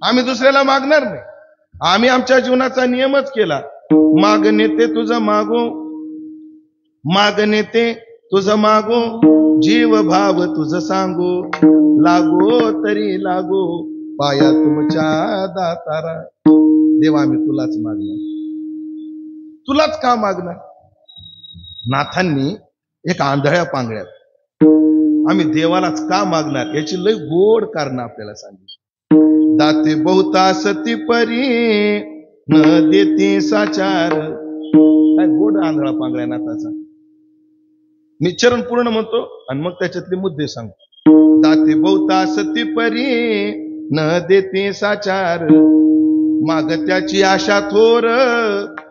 आम्ही दुसऱ्याला मागणार नाही. आम्ही आमच्या जीवनाचा नियमच केला, मागणे ते तुझं मागू, मागणे ते तुझ मागो जीव भाव तुझ सांगो, लागो तरी लागो पाया तुमच्या दातारा. देवा आम्ही तुलाच मागणार. तुलाच का मागणार? नाथांनी एक आंधळ्या पांगळ्यात आम्ही देवालाच का मागणार याची लय गोड कारण आपल्याला सांगितली. दाते बहुता सती परी न देते साचार. काय गोड आंधळा पांगळ्या नाथाचा. मी चरण पूर्ण म्हणतो आणि मग त्याच्यातले मुद्दे सांगतो. दाते बहुता सती परी न देते साचार, माग त्याची आशा थोर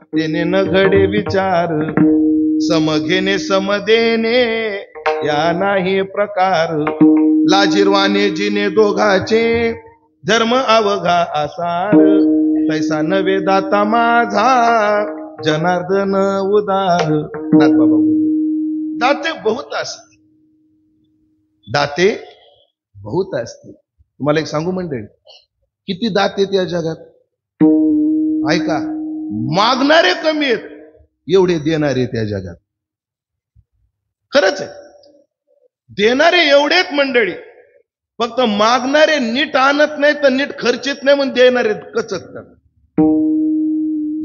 तेने न घडे विचार, सम घेणे सम देणे या नाही प्रकार, लाजिरवाने जिने दोघाचे धर्म अवघा आसार, तैसा नवे दाता माझा जनार्दन उदार. नाथबाबा बोलले दाते बहुत असते, दाते बहुत असते. तुम्हाला एक सांगू मंडळी, किती दाते या जगात. ऐका, मागणारे कमी आहेत, एवढे देणारे त्या जगात. खरंच आहे, देणारे एवढेच मंडळी, फक्त मागणारे नीट आणत नाही तर नीट खर्चित नाही म्हणून देणारे कचकतात.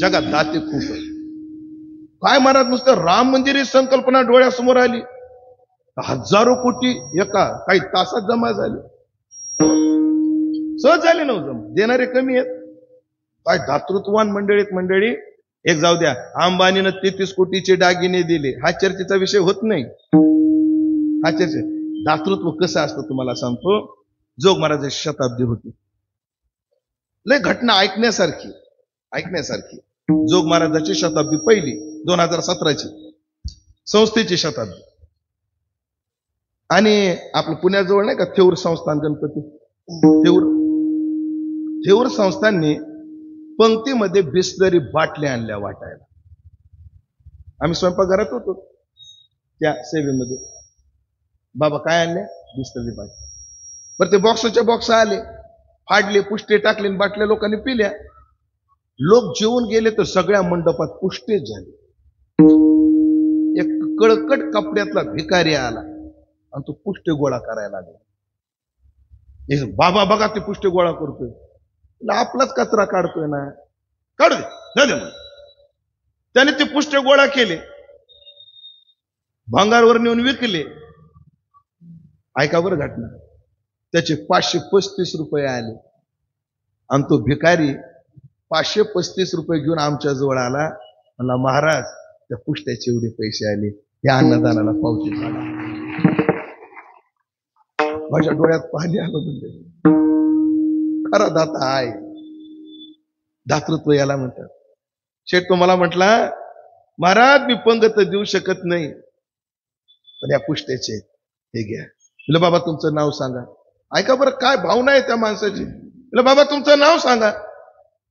जगात दाते खूप आहे. काय महाराज, नुसतं राम मंदिर ही संकल्पना डोळ्यासमोर आली, हजारो कोटी एका काही तासात जमा झाले. सहज झाले नव्हतं. देणारे कमी आहेत. काय दातृत्ववान मंडळीत मंडळी. एक जाऊ द्या, अंबानीनं 33 कोटीचे दागिने दिले, हा चर्चेचा विषय होत नाही. हा चर्चा. दातृत्व कसं असतं तुम्हाला सांगतो. जोग महाराजाची शताब्दी होती, लय घटना ऐकण्यासारखी ऐकण्यासारखी. जोग महाराजाची शताब्दी पहिली 2017ची संस्थेची शताब्दी. आणि आपलं पुण्याजवळ नाही का थेऊर संस्थान गणपती, थेऊर संस्थांनी पंक्तीमध्ये बिस्लरी बाटल्या आणल्या वाटायला. आम्ही स्वयंपाकघरात होतो त्या सेवेमध्ये. बाबा काय आणले? बिस्लरी बाटल्या. बरं ते बॉक्सच्या बॉक्स आले, फाडले, पुष्टे टाकले, बाटल्या लोकांनी पिल्या. लोक जेवून गेले तर सगळ्या मंडपात पुष्टेच झाले. एक कळकट कपड्यातला भिकारी आला आणि तो पुष्टे गोळा करायला लागला. बाबा बघा ते पुष्टे गोळा करतोय, आपलाच कचरा काढतोय ना, काढू दे म्हणून त्याने ते पुष्टे गोळा केले, भांगारवर नेऊन विकले. ऐका बरं घटना. त्याचे 535 रुपये आले आणि तो भिकारी 535 रुपये घेऊन आमच्या जवळ आला. मला महाराज त्या पुष्ट्याचे एवढे पैसे आले, या अन्नदानाला पावती काढा. माझ्या डोळ्यात पाणी आलं. म्हणजे खरा दाता आहे. दातृत्व याला म्हणतात. शेठ तो मला म्हटला, महाराज मी पंगत देऊ शकत नाही, पण या पुष्ट्याचे हे घ्या. म्हटलं बाबा तुमचं नाव सांगा. ऐका बरं काय भावना आहे त्या माणसाची. म्हटलं बाबा तुमचं नाव सांगा.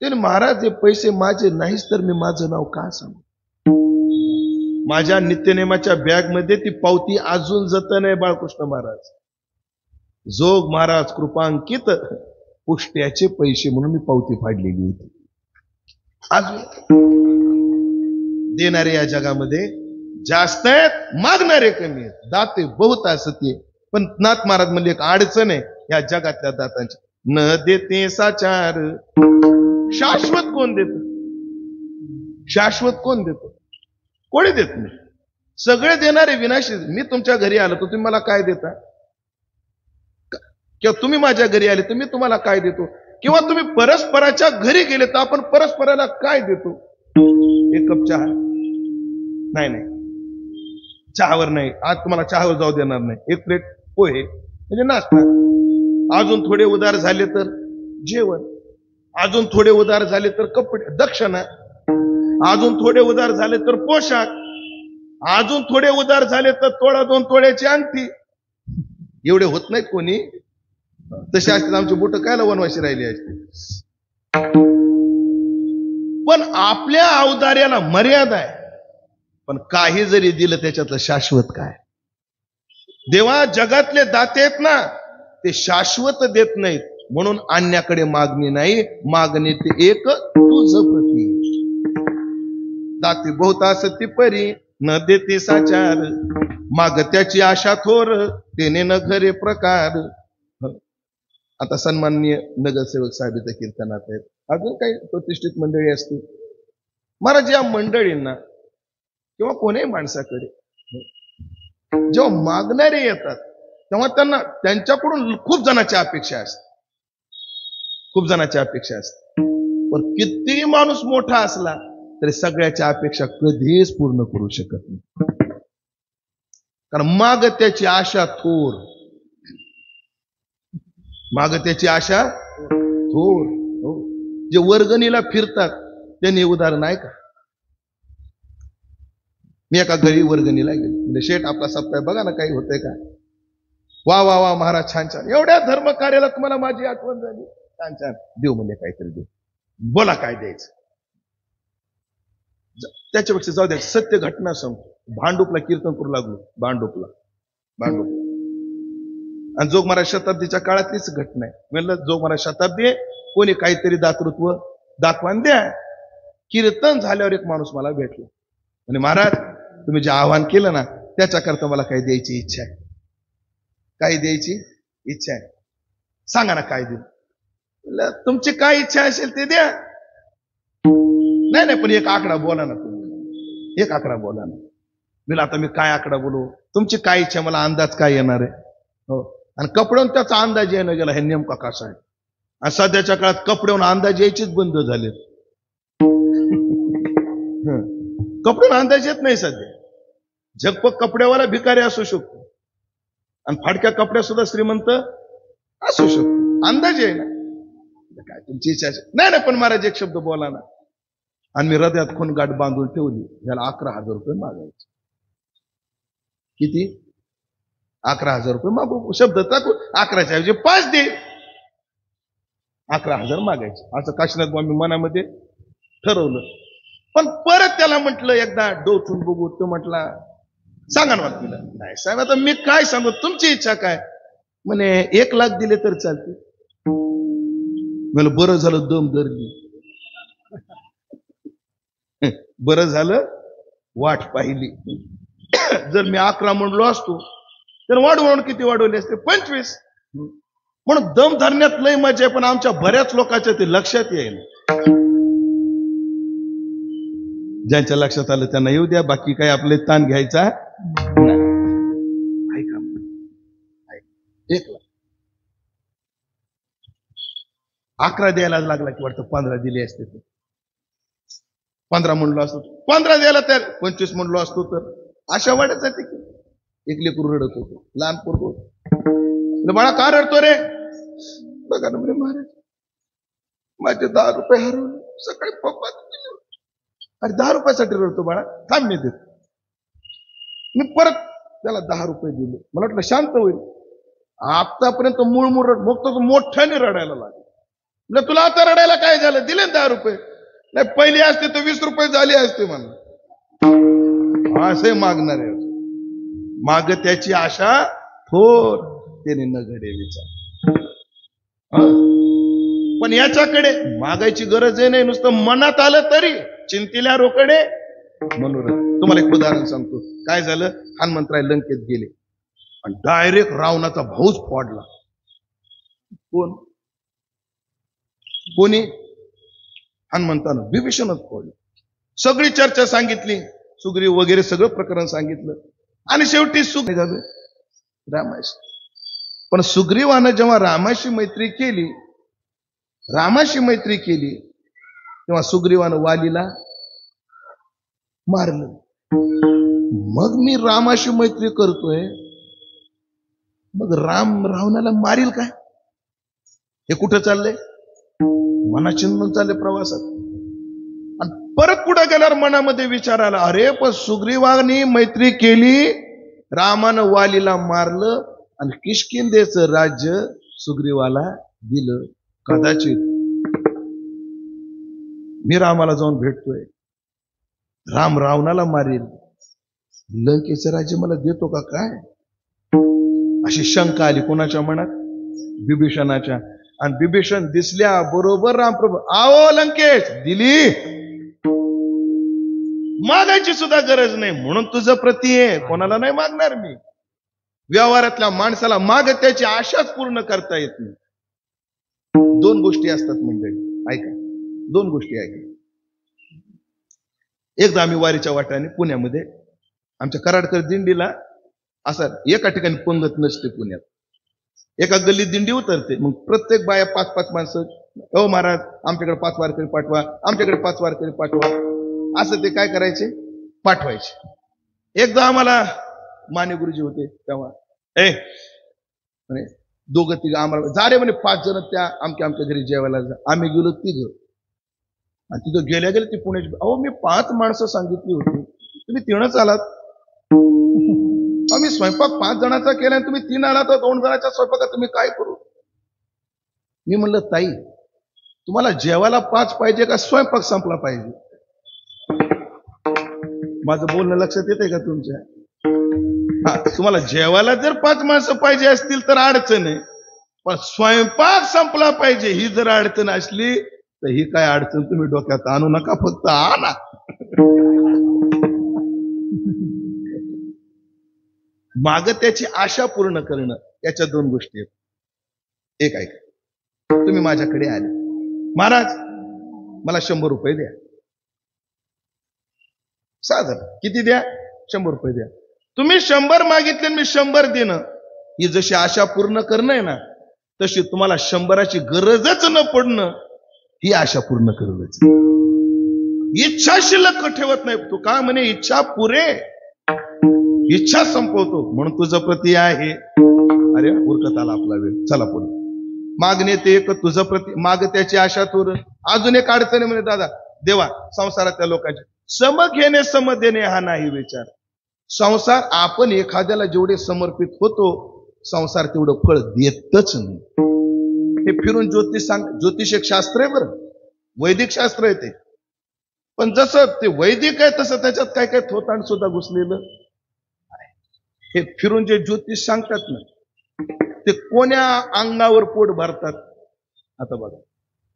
ते महाराज हे पैसे माझे नाहीच तर मी माझं नाव का सांगू. माझ्या नित्यनेमाच्या बॅग मध्ये ती पावती अजून जतन आहे बाळकृष्ण महाराज. जोग महाराज कृपांकित पुष्ट्याचे पैसे म्हणून मी पावती फाडलेली होती. अजून देणारे या जगामध्ये जास्त आहेत, मागणारे कमी आहेत. दाते बहुत असते. पण नाथ महाराज म्हणजे एक अडचण आहे या जगातल्या दातांची. न देते साचार. शाश्वत कोण देत? शाश्वत कोण देतो? कोणी देत नाही. सगळे देणारे विनाशी. मी तुमच्या घरी आलो तर तुम्ही मला काय देता? किंवा तुम्ही माझ्या घरी आले तर मी तुम्हाला काय देतो? किंवा तुम्ही परस्पराच्या घरी गेले तर आपण परस्पराला काय देतो? एक कप चहा नाही, चहावर नाही, आज तुम्हाला चहावर जाऊ देणार नाही. एक प्लेट पोहे म्हणजे नाश्ता. अजून थोडे उदार झाले तर जेवण. अजून थोडे उदार झाले तर कपडे दक्षिणा. अजून थोडे उदार झाले तर पोशाख. अजून थोडे उदार झाले तर तोळा 2 तोळ्याची अंगठी. एवढे होत नाहीत कोणी. तसे असते आमचे बोट कायला वनवाशी राहिली असते. पण आपल्या औदार्याला मर्यादा आहे. पण काही जरी दिलं त्याच्यातलं शाश्वत काय? देवा जगातले दाते आहेत ना, ते शाश्वत देत नाहीत. म्हणून अन्याकडे मागणी नाही, मागणी ते एक तुझ प्रती. दाते बहुता सती परी न देते साचार. माग त्याची आशा थोर, तेने न खरे प्रकार. आता सन्माननीय नगरसेवक साहेब इथं कीर्तनात आहेत, अजून काही प्रतिष्ठित मंडळी असतील. महाराज या मंडळींना किंवा कोणीही माणसाकडे जेव्हा मागणारे येतात तेव्हा त्यांना त्यांच्याकडून खूप जणांच्या अपेक्षा असतात, खूप जणांच्या अपेक्षा असतात. पण कितीही माणूस मोठा असला तरी सगळ्याच्या अपेक्षा कधीच पूर्ण करू शकत नाही. कारण माग त्याची आशा थोर, माग त्याची आशा थोर. हो. जे वर्गणीला फिरतात त्यांनी उदाहरण आहे का? मी एका घरी वर्गणीला गेलो, म्हणजे शेठ आपला सप्ताह बघा ना काही होतंय का? वा वा वा महाराज छान छान, एवढ्या धर्म कार्याला तुम्हाला माझी आठवण झाली, छान छान, देऊ म्हणजे काहीतरी देऊ, बोला काय द्यायचं. त्याच्यापेक्षा जाऊ द्या, सत्य घटना सांगतो. भांडुपला कीर्तन करू लागलो, भांडुपला आणि जोग महाराज शताब्दीच्या काळातलीच घटना आहे. म्हणलं जोग महाराज शताब्दी आहे, कोणी काहीतरी दातृत्व दाखवान द्या. कीर्तन झाल्यावर एक माणूस मला भेटला आणि महाराज तुम्ही जे आवाहन केलं ना त्याच्याकरता मला काही द्यायची इच्छा आहे. काही द्यायची इच्छा आहे, सांगा ना काय देऊ. तुमची काय इच्छा असेल ते द्या. नाही नाही पण एक आकडा बोला ना तुम्ही, एक आकडा बोला ना. मी आता मी काय आकडा बोलू, तुमची काय इच्छा, मला अंदाज काय येणार आहे. हो. आणि कपड्यावर त्याचा अंदाज येणं गेला हे नेमका कसा आहे. आणि सध्याच्या काळात कपड्यावर अंदाज यायचेच बंद झाले. कपड्यावर अंदाज येत नाही सध्या. झगपक कपड्यावाला भिकारी असू शकतो आणि फाडक्या कपड्यात सुद्धा श्रीमंत असू शकतो. अंदाज आहे ना. काय तुमची इच्छा नाही ना पण महाराज एक शब्द बोला ना. आणि मी हृदयात खून गाठ बांधून ठेवली, याला 11,000 रुपये मागायचे. किती? 11,000 रुपये मागू. शब्द टाकू, 11च्या ऐवजी 5 दे. 11,000 मागायचे असं काशीनाथ स्वामी मनामध्ये ठरवलं. पण परत त्याला म्हटलं एकदा डोचून बघू. तो म्हटला सांगा ना मला. नाही साहेब आता मी काय सांगू, तुमची इच्छा काय? म्हणे 1 लाख दिले तर चालते. मला बरं झालं दम धरली. बरं झालं वाट पाहिली. जर मी 11 म्हणलो असतो तर वाढवून किती वाढवले असते? 25. म्हणून दम धरण्यात लय मजा आहे, पण आमच्या बऱ्याच लोकांच्या ते लक्षात येईल. ज्यांच्या लक्षात आलं त्यांना येऊ द्या, बाकी काही आपले ताण घ्यायचा नाही. ऐका 1 लाख 11 द्यायला लागला की वाटतं 15 दिले असते. 15 म्हणलो असतो, 15 द्यायला तर 25 म्हणलो असतो तर अशा वाटत जाते की. एक लेकरू रडत होतो, लहान पोरगं होतं. बाळा का रडतो रे? बघा ना म्हणे महाराज माझे 10 रुपये हरवले. सकाळी पप्पा दिले. अरे 10 रुपयासाठी रडतो बाळा, थांब मी देतो. मी परत त्याला 10 रुपये दिले. मला वाटलं शांत होईल. आतापर्यंत मूळ रड, मग तो मोठ्याने रडायला लागला. म्हणजे तुला आता रडायला काय झालं? दिले 10 रुपये. नाही पहिली असते तर 20 रुपये झाले असते म्हणलं. असे मागणारे माग त्याची आशा थोर, त्याने न घडे विचार. पण याच्याकडे मागायची गरज नाही, नुसतं मनात आलं तरी चिंतिल्या रोकडे मनोरथ. तुम्हाला एक उदाहरण सांगतो. काय झालं? हनुमंतराय लंकेत गेले आणि डायरेक्ट रावणाचा भाऊच फोडला. कोणी? हनुमंतानं विभीषणच फोडलं. सगळी चर्चा सांगितली, सुग्रीव वगैरे सगळं प्रकरण सांगितलं आणि शेवटी झालं रामाशी. पण सुग्रीवानं जेव्हा रामाशी मैत्री केली तेव्हा सुग्रीवानं वालीला मारलं. मग मी रामाशी मैत्री करतोय, मग राम रावणाला मारील काय? हे कुठं चाललंय? मनाचिंतन चालले प्रवासात. आणि परत पुढे गेल्यावर मनामध्ये विचार आला, अरे पण सुग्रीवानी मैत्री केली, रामानं वालीला मारलं आणि किष्किंधेचं राज्य सुग्रीवाला दिलं. कदाचित मी रामाला जाऊन भेटतोय, राम रावणाला मारेल, लंकेचं राज्य मला देतो का काय? अशी शंका आली कोणाच्या मनात? विभीषणाच्या. आणि विभीषण दिसल्या बरोबर रामप्रभू, आओ लंकेश, दिली. मागायची सुद्धा गरज नाही, म्हणून तुझं प्रती आहे, कोणाला नाही मागणार मी. व्यवहारातल्या माणसाला मागत्याची आशाच पूर्ण करता येत नाही. दोन गोष्टी असतात मंडळी, ऐका, दोन गोष्टी ऐका. एकदा आम्ही वारीच्या वाट्याने पुण्यामध्ये आमच्या कराडकर दिंडीला असं एका ठिकाणी पंगत नसते पुण्यात, एका गल्लीत दिंडी उतरते, मग प्रत्येक बाया 5-5 माणसं, हो महाराज आमच्याकडे 5 वारकरी पाठवा, आमच्याकडे 5 वारकरी पाठवा, असं ते काय करायचे, पाठवायचे. एकदा आम्हाला माने गुरुजी होते तेव्हा, म्हणे 2-3 आम्हाला जा रे म्हणे, 5 जण त्या आमच्या घरी जेवायला जा. आम्ही गेलो 3, आणि तिथं गेल्या ती पुण्याची, अहो मी 5 माणसं सांगितली होती, तुम्ही 3च आलात. आम्ही स्वयंपाक 5 जणांचा केला, तुम्ही 3 आलात, 2 जणांच्या स्वयंपाकात तुम्ही काय करू. मी म्हणलं ताई, तुम्हाला जेवायला 5 पाहिजे का स्वयंपाक संपला पाहिजे. माझं बोलणं लक्षात येतंय का तुमच्या. तुम्हाला जेवायला जर 5 माणसं पाहिजे असतील तर अडचण आहे, पण स्वयंपाक संपला पाहिजे ही जर अडचण असली तर ही काय अडचण तुम्ही डोक्यात आणू नका, फक्त आणा. मागत्याची आशा पूर्ण करणं, याच्या 2 गोष्टी आहेत. एक ऐका, तुम्ही माझ्याकडे आले, महाराज मला 100 रुपये द्या. साधारण किती द्या, 100 रुपये द्या. तुम्ही 100 मागितले, मी 100 देणं, ही जशी आशा पूर्ण करणं आहे ना, तशी तुम्हाला 100ची गरजच न पडणं ही आशा पूर्ण करणंच. इच्छा शिल्लक ठेवत नाही तू, का म्हणे इच्छा पुरे, इच्छा संपवतो, म्हणून तुझं प्रती आहे. अरे उरकत आला आपला वेळ, चला पुढे. मागणे ते एक, तुझं प्रती, मागत्याची आशा तोरण. अजून एक अडचण म्हणे दादा, देवा संसारातल्या लोकांचे सम घेणे सम देणे हा नाही विचार. संसार आपण एखाद्याला जेवढे समर्पित होतो, संसार तेवढं फळ देतच नाही. हे फिरून ज्योतिष एक शास्त्र आहे बरं, वैदिक शास्त्र आहे ते, पण जसं ते वैदिक आहे तसं त्याच्यात काय काय थोतांड सुद्धा घुसलेलं. हे फिरून जे ज्योतिष सांगतात ना, ते कोण्या अंगावर पोट भरतात. आता बघा,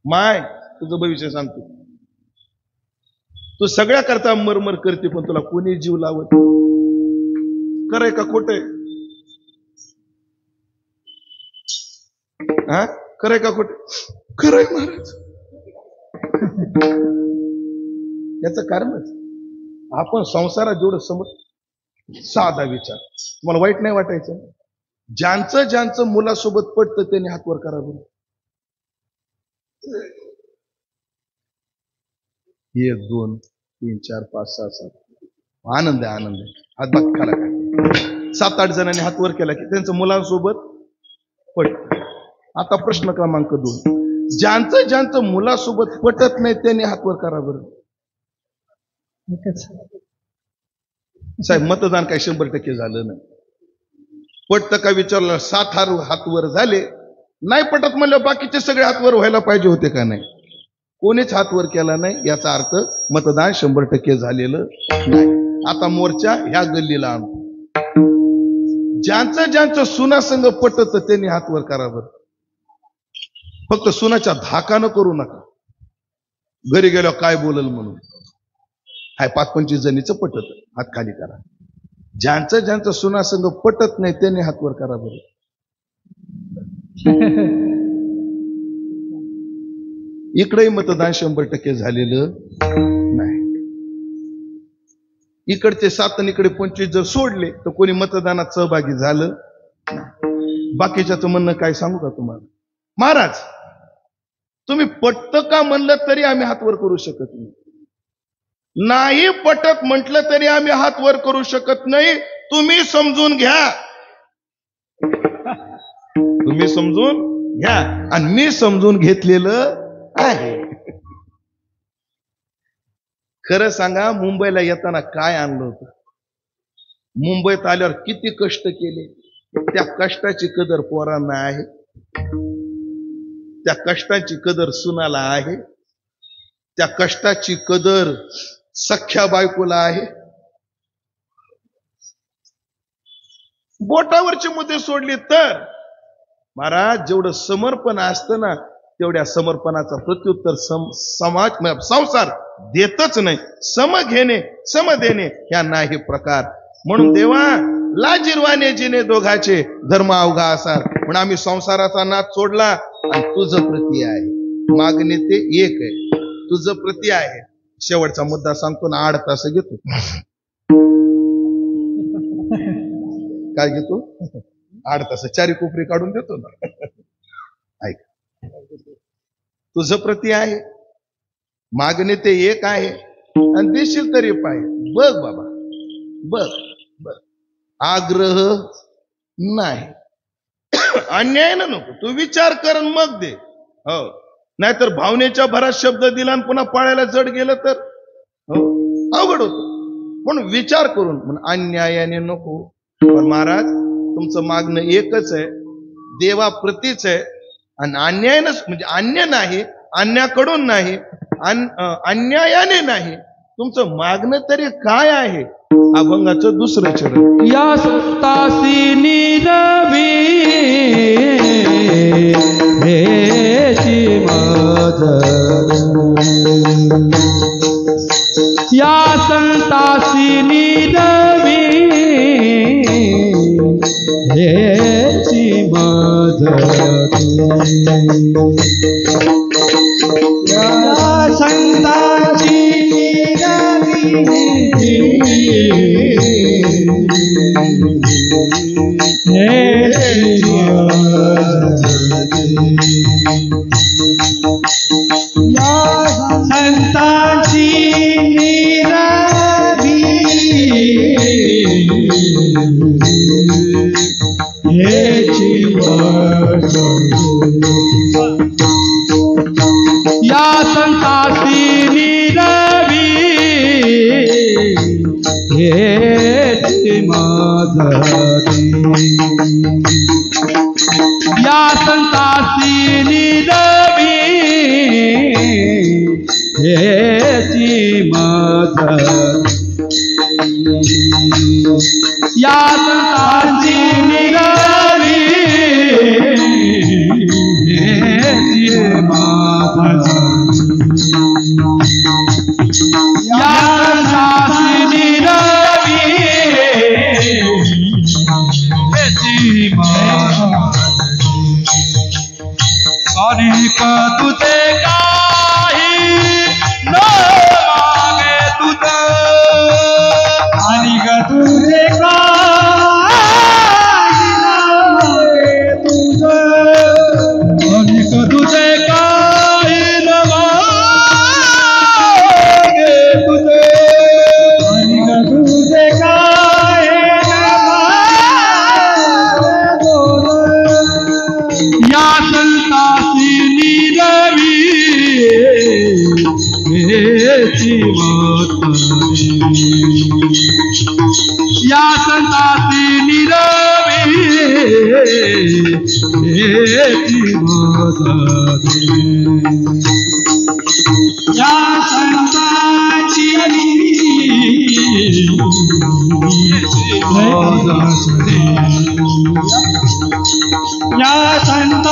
माय तुझं भविष्य सांगतो, तू सगळ्या करता मरमर करते, पण तुला कोणी जीव लावत. खरंय का खोटंय, हा खरंय का खोटं. खरंय महाराज. याचं कारणच आपण संसारात जेवढं साधा विचार, तुम्हाला वाईट नाही वाटायचं. ज्यांचं ज्यांचं मुलासोबत पडतं त्यांनी हात वर करा बरं. 1 2 3 4 5 6 7 आनंद आहे, आनंद आहे. हात बाग खाला काय 7-8 जणांनी हात वर केला की त्यांचं मुलांसोबत पडत. आता प्रश्न क्रमांक 2, ज्यांचं ज्यांचं मुलासोबत पटत नाही त्यांनी हात वर करा बरं. साहेब मतदान काय 100% झालं नाही. पटतं का विचारलं, 7 हात वर झाले. नाही पटत म्हणलं बाकीचे सगळे हात वर व्हायला पाहिजे होते का नाही. कोणीच हात वर केला नाही, याचा अर्थ मतदान 100% झालेलं नाही. आता मोर्चा ह्या गल्लीला आणू. ज्यांचं ज्यांचं सुनासंग पटत त्यांनी हात वर करा बरं. फक्त सुनाच्या धाकानं करू नका, घरी गेल्यावर काय बोलल म्हणून. हाय 5-25 जणीचं पटत, हात खाली करा. ज्यांचं ज्यांचं सुनासंग पटत नाही त्यांनी हात वर करा बरं. इकडेही मतदान 100% झालेलं नाही. इकडचे 7 आणि इकडे 25 जर सोडले तर कोणी मतदानात सहभागी झालं. बाकीच्याचं म्हणणं काय सांगू का तुम्हाला, महाराज तुम्ही पटत का म्हणलं तरी आम्ही हात वर करू शकत नाही. नाही पटत म्हटलं तरी आम्ही हात वर करू शकत नाही. तुम्ही समजून घ्या, तुम्ही समजून घ्या, आणि मी समजून घेतलेलं आहे. खरं सांगा, मुंबईला येताना काय आणलं होतं. मुंबईत आल्यावर किती कष्ट केले, त्या कष्टाची कदर पोरांना आहे, त्या कष्टाची कदर सुनाला आहे, त्या कष्टाची कदर सख्या बायकोला आहे. बोटावरचे मुद्दे सोडले तर महाराज जेवढं समर्पण असतं ना, तेवढ्या समर्पणाचा प्रत्युत्तर समाज संसार देतच नाही. सम घेणे सम देणे ह्या नाही प्रकार. म्हणून देवा लाजिरवाने जिने दोघाचे धर्म अवघा असा. म्हणून आम्ही संसाराचा नाद सोडला आणि तुझं प्रती आहे. मागणे ते एक आहे, तुझं प्रती आहे. शेवटचा मुद्दा सांगतो ना, 8 तास घेतो. काय घेतो? 8 तास 4 कोपरी काढून देतो ना. ऐक, तुझं प्रती आहे, मागणे ते एक आहे आणि देशील तरी पाय. बघ बाबा, बघ बघ, आग्रह नाही, अन्याय ना नको. तू विचार कर मग दे. हो, नाहीतर भावनेच्या भरात शब्द दिला आणि पुन्हा पाळायला जड गेलं तर अवघड होत. म्हणून विचार करून, म्हणून अन्यायाने नको. पण महाराज तुमचं मागणं एकच आहे, देवाप्रतीच आहे. आणि अन्यायानं म्हणजे अन्य नाही, अन्याकडून नाही, अन्यायाने नाही. तुमचं मागणं तरी काय आहे? अभंगाचं 2रं चरण. या सत्तासी निरवी हेची मदत, या संतासी निरवी हेची मदत, या संतासी या संतासी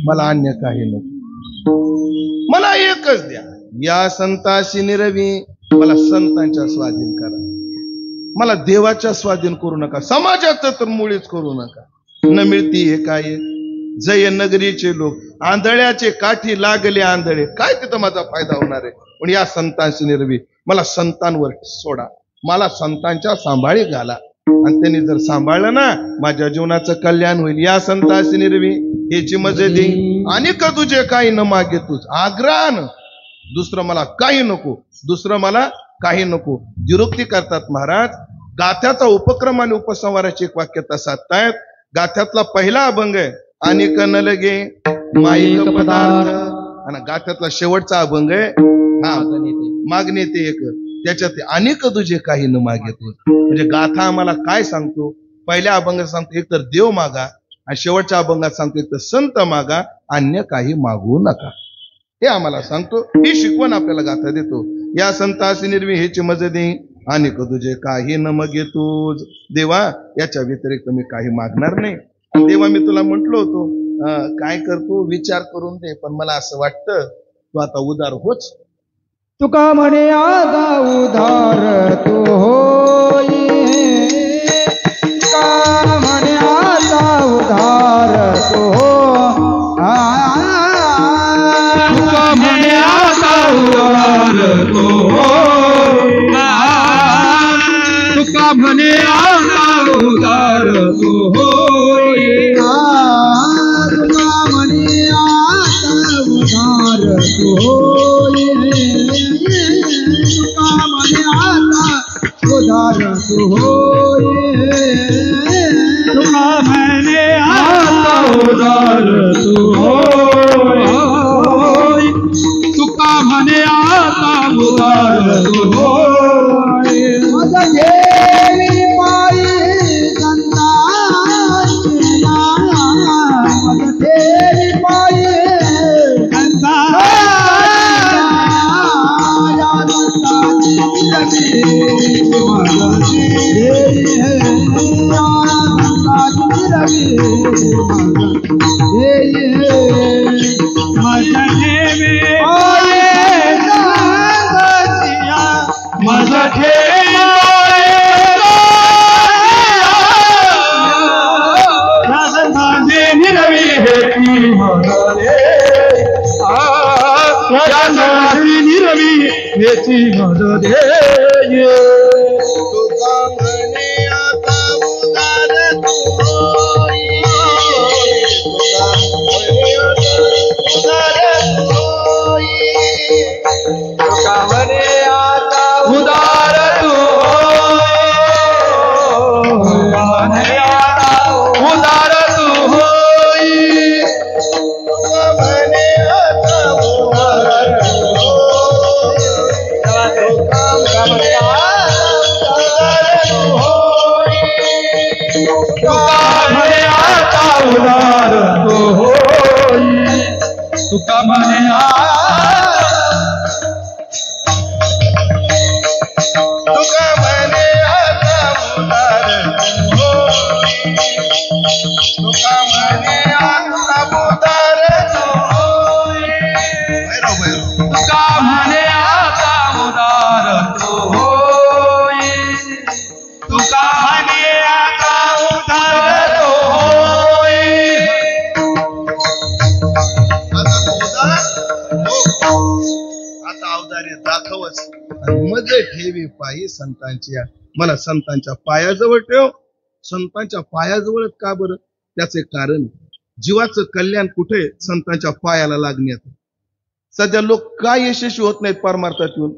मला अन्य काही नको, मला एकच द्या. या संताशी निरवी, मला संतांच्या स्वाधीन करा, मला देवाच्या स्वाधीन करू नका, समाजाचं तर मुळीच करू नका. न मिळती हे काय जय नगरीचे लोक, आंधळ्याचे काठी लागले आंधळे, काय तिथं माझा फायदा होणार आहे. पण या संतांशी निरवी, मला संतांवर सोडा, मला संतांच्या सांभाळी घाला, आणि त्यांनी जर सांभाळलं ना माझ्या जीवनाचं कल्याण होईल. या संतांशी निरवी ह्याची मजे दे, आणि का तुझे काही न मागे तूच आग्रहानं, दुसरं मला काही नको, दुसरं मला काही नको. निरुक्ती करतात महाराज. गाथ्याचा उपक्रम आणि उपसंहाराचे एक वाक्य तसात आहेत. गाथ्यातला पहिला अभंग आहे अनेक न लगे माईक पदार्थ, आणि गाथ्यातला शेवटचा अभंग आहे मागणे ते एक, त्याच्यात अनेक तुझे काही न मागे तू. म्हणजे गाथा आम्हाला काय सांगतो, पहिल्या अभंगात सांगतो एक तर देव मागा, आणि शेवटच्या अभंगात सांगतो एक तर संत मागा, अन्य काही मागू नका. हे आम्हाला सांगतो, ही शिकवण आपल्याला गाथा देतो. या संतासी निर्वी हेची मज दे, आणि तुझे काही न मगे तूच. देवा याच्या व्यतिरिक्त मी काही मागणार नाही. आणि देवा मी तुला म्हंटलो होतो काय करतो विचार करून दे, पण मला असं वाटतं तू आता उदार होच. तुका म्हणे आता उधार तू होई, तुका म्हणे आता उधार तू हो, तुका म्हणे आता उधार तू हो, तुका म्हणे आता उधार तू होई, तुका म्हणे आता उधार तू होई, तुका म्हणे आता उधार तू होई, तुका म्हणे आता उधार तू होई, तुका म्हणे आता उधार तू होई. माझा देवी पायी संतांची माया, माझा देवी पायी याची मदत दे. तुका म्हणे आता उदार तू होई, तुका म्हणे आता उदार तू होई, तुका म्हणे आता उदार तू होई, तुका म्हणे आता उदार तू होई, तुका म्हणे आता उदार तू होई, तुका म्हणे आता उदार तू होई, तुका म्हणे तुका म्हणे आता उदार तू होई, तुका म्हणे आता उदार तू होई. भैरव भैरव तुका म्हणे आता उदार तू होई, तुका म्हणे आता उदार तू होई. आता अवदारी दाखवच, आणि मज ठेवी पायी संतांची. मला संतांच्या पायाजवळ ठेव. संतांच्या पायाजवळच का बरं? त्याचे कारण जीवाचं कल्याण कुठे? संतांच्या पायाला लागण्यात. सध्या लोक काय यशस्वी होत नाहीत परमार्थात येऊन?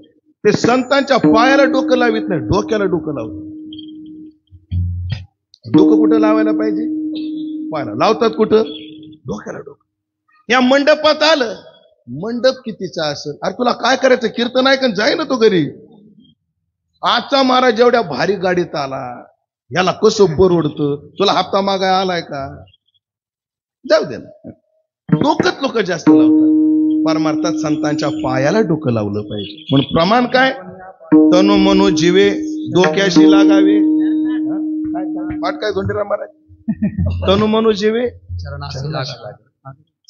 ते संतांच्या पायाला डोकं लावित नाही, डोक्याला डोकं लावतात. डोकं कुठं लावायला पाहिजे? पायाला. लावतात कुठं? डोक्याला डोकं. या मंडपात आलं, मंडप कितीचा असेल? अरे तुला काय करायचं? कीर्तन ऐकून जाय ना तो घरी. आजचा महाराज जेवढ्या भारी गाडीत आला, याला कसं परवडतं? तुला हप्ता मागाय आलाय का? जाऊ दे ना. डोकंच लोक जास्त लावतात. परमार्थात संतांच्या पायाला डोकं लावलं पाहिजे. म्हणून प्रमाण काय? तनु मनो जीवे डोक्याशी लागावे. पाठ काय धोंडीराम महाराज? तनु मनो जीवे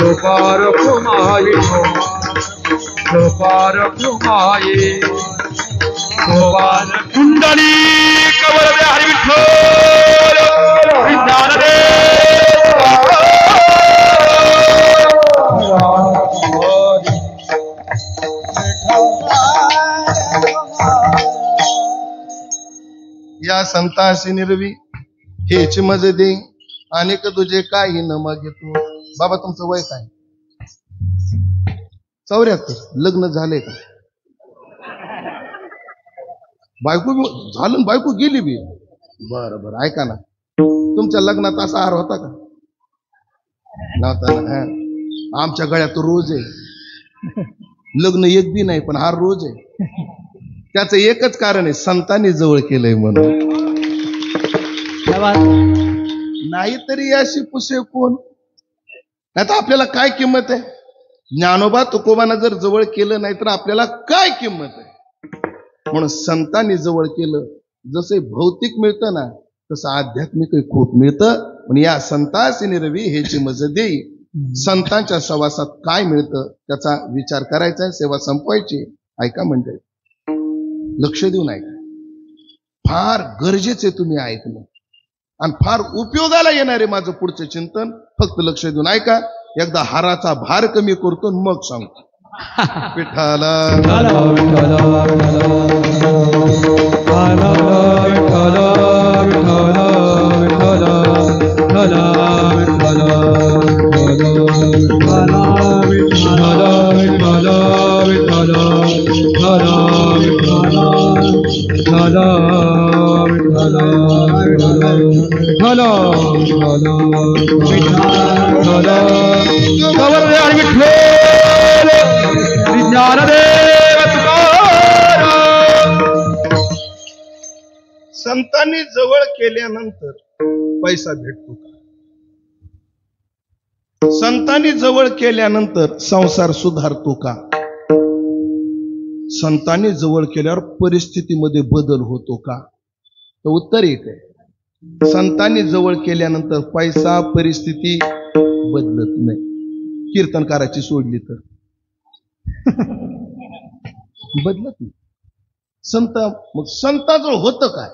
गोपार कुमाई गोपार कुमाई गोपार कुंडली कवर दे हरी विठ्ठल या संतासी निर्वी हेच मज दे अनेक तुझे काही न मागे तू. बाबा तुमचं वय काय? 74. लग्न झाले का? बायको झालं, बायको गेली बी? बरं बरं, ऐका ना, तुमच्या लग्नात असा हार होता का? नव्हता ना. आमच्या गळ्यात रोज आहे. लग्न एक बी नाही पण हार रोज आहे. त्याचं एकच कारण आहे, संतांनी जवळ केलंय म्हणून. नाहीतरी अशी पुसे कोण? नाही तर आपल्याला काय किंमत आहे? ज्ञानोबा तुकोबांना जर जवळ केलं नाही तर आपल्याला काय किंमत आहे? म्हणून संतांनी जवळ केलं. जसं भौतिक मिळतं ना तसं आध्यात्मिक खूप मिळतं. पण या संतासी निरवी हेची मज देई. संतांच्या सहवासात काय मिळतं त्याचा विचार करायचा आहे, सेवा संपवायची. ऐका म्हणजे लक्ष देऊन ऐका, फार गरजेचे तुम्ही ऐकलं आणि फार उपयोगाला येणारे माझं पुढचं चिंतन. फक्त लक्ष देऊन ऐका. एकदा हाराचा भार कमी करतो मग सांगतो. विठ्ठला संतांनी जवळ केल्यानंतर पैसा भेटतो का? संतांनी जवळ केल्यानंतर संसार सुधारतो का? संतांनी जवळ केल्यावर परिस्थितीमध्ये बदल होतो का? तर उत्तर एक आहे, संतांनी जवळ केल्यानंतर पैसा परिस्थिती बदलत नाही. कीर्तनकाराची सोडली तर बदलत नाही. मग संताजवळ होतं काय?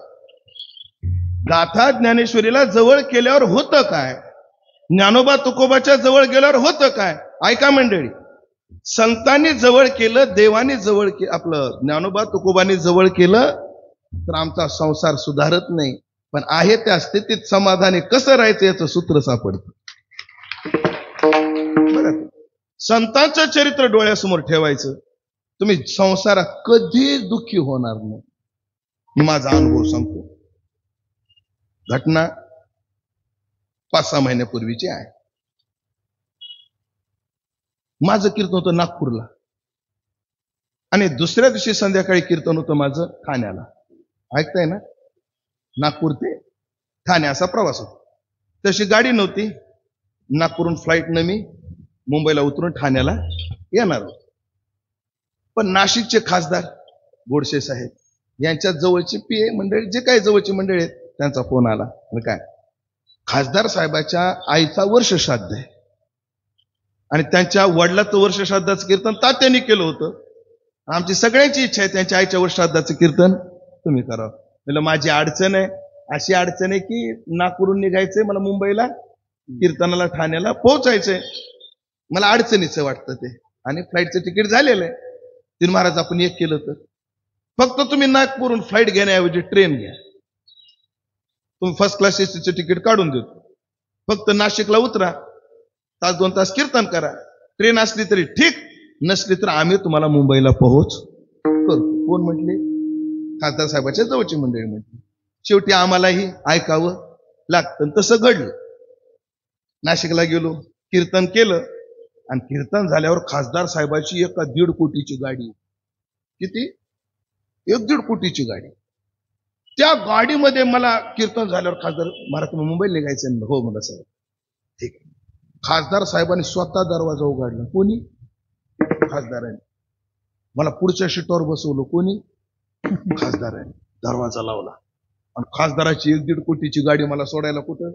गाथा ज्ञानेश्वरीला जवळ केल्यावर होतं काय? ज्ञानोबा तुकोबाच्या जवळ गेल्यावर होतं काय? ऐका मंडळी, संतांनी जवळ केलं, देवाने जवळ केलं, आपलं ज्ञानोबा तुकोबांनी जवळ केलं तर आमचा संसार सुधारत नाही. पण आहे त्या स्थितीत समाधानी कसं राहायचं याचं सूत्र सापडतं. बरं, संतांचं चरित्र डोळ्यासमोर ठेवायचं, तुम्ही संसारात कधीच दुःखी होणार नाही. मी माझा अनुभव सांगतो. घटना 5-6 महिन्यापूर्वीची आहे. माझं कीर्तन होतं नागपूरला आणि दुसऱ्या दिवशी संध्याकाळी कीर्तन होतं माझं ठाण्याला. ऐकताय ना? नागपूर ते ठाणे असा प्रवास होता. तशी गाडी नव्हती. नागपूरहून फ्लाईटनं मी मुंबईला उतरून ठाण्याला येणार होतो. पण नाशिकचे खासदार गोडसे साहेब यांच्या जवळची पीए मंडळी, जे काही जवळची मंडळी आहेत, त्यांचा फोन आला. काय, खासदार साहेबाच्या आईचा वर्षश्राद्ध आहे आणि त्यांच्या वडिलाचं वर्षश्राद्धाचं कीर्तन तात्यांनी केलं होतं. आमची सगळ्यांची इच्छा आहे त्यांच्या आईच्या वर्षश्राद्धाचं कीर्तन तुम्ही करावं. म्हणजे माझी अडचण आहे, अशी अडचण आहे की नागपूरहून निघायचंय मला मुंबईला, कीर्तनाला ठाण्याला पोहोचायचंय. मला अडचणीचं वाटतं ते, आणि फ्लाईटचं तिकीट झालेलं आहे. तीन महाराज आपण एक केलं तर फक्त तुम्ही नागपूरहून फ्लाईट घेण्याऐवजी ट्रेन घ्या. तुम्ही फर्स्ट क्लास एसीचं तिकीट काढून देतो. फक्त नाशिकला उतरा, 1-2 तास कीर्तन करा. ट्रेन असली तरी ठीक, नसली तर आम्ही तुम्हाला मुंबईला पोहोच करतो. कोण म्हटले? खासदार साहेबाच्या जवळची मंडळी म्हटली. शेवटी आम्हालाही ऐकावं लागतं. तसं घडलं. नाशिकला गेलो, कीर्तन केलं आणि कीर्तन झाल्यावर खासदार साहेबाची 1.5 कोटीची गाडी. किती? 1.5 कोटीची गाडी. त्या गाडीमध्ये मला कीर्तन झाल्यावर खासदार महाराज तुम्ही मुंबईला निघायचं? हो मला साहेब. ठीक आहे. खासदार साहेबांनी स्वतः दरवाजा उघडला. कोणी? खासदारांनी. मला पुढच्या सीटवर बसवलं. कोणी? खासदारांनी. दरवाजा लावला आणि खासदाराची 1.5 कोटीची गाडी मला सोडायला कुठं?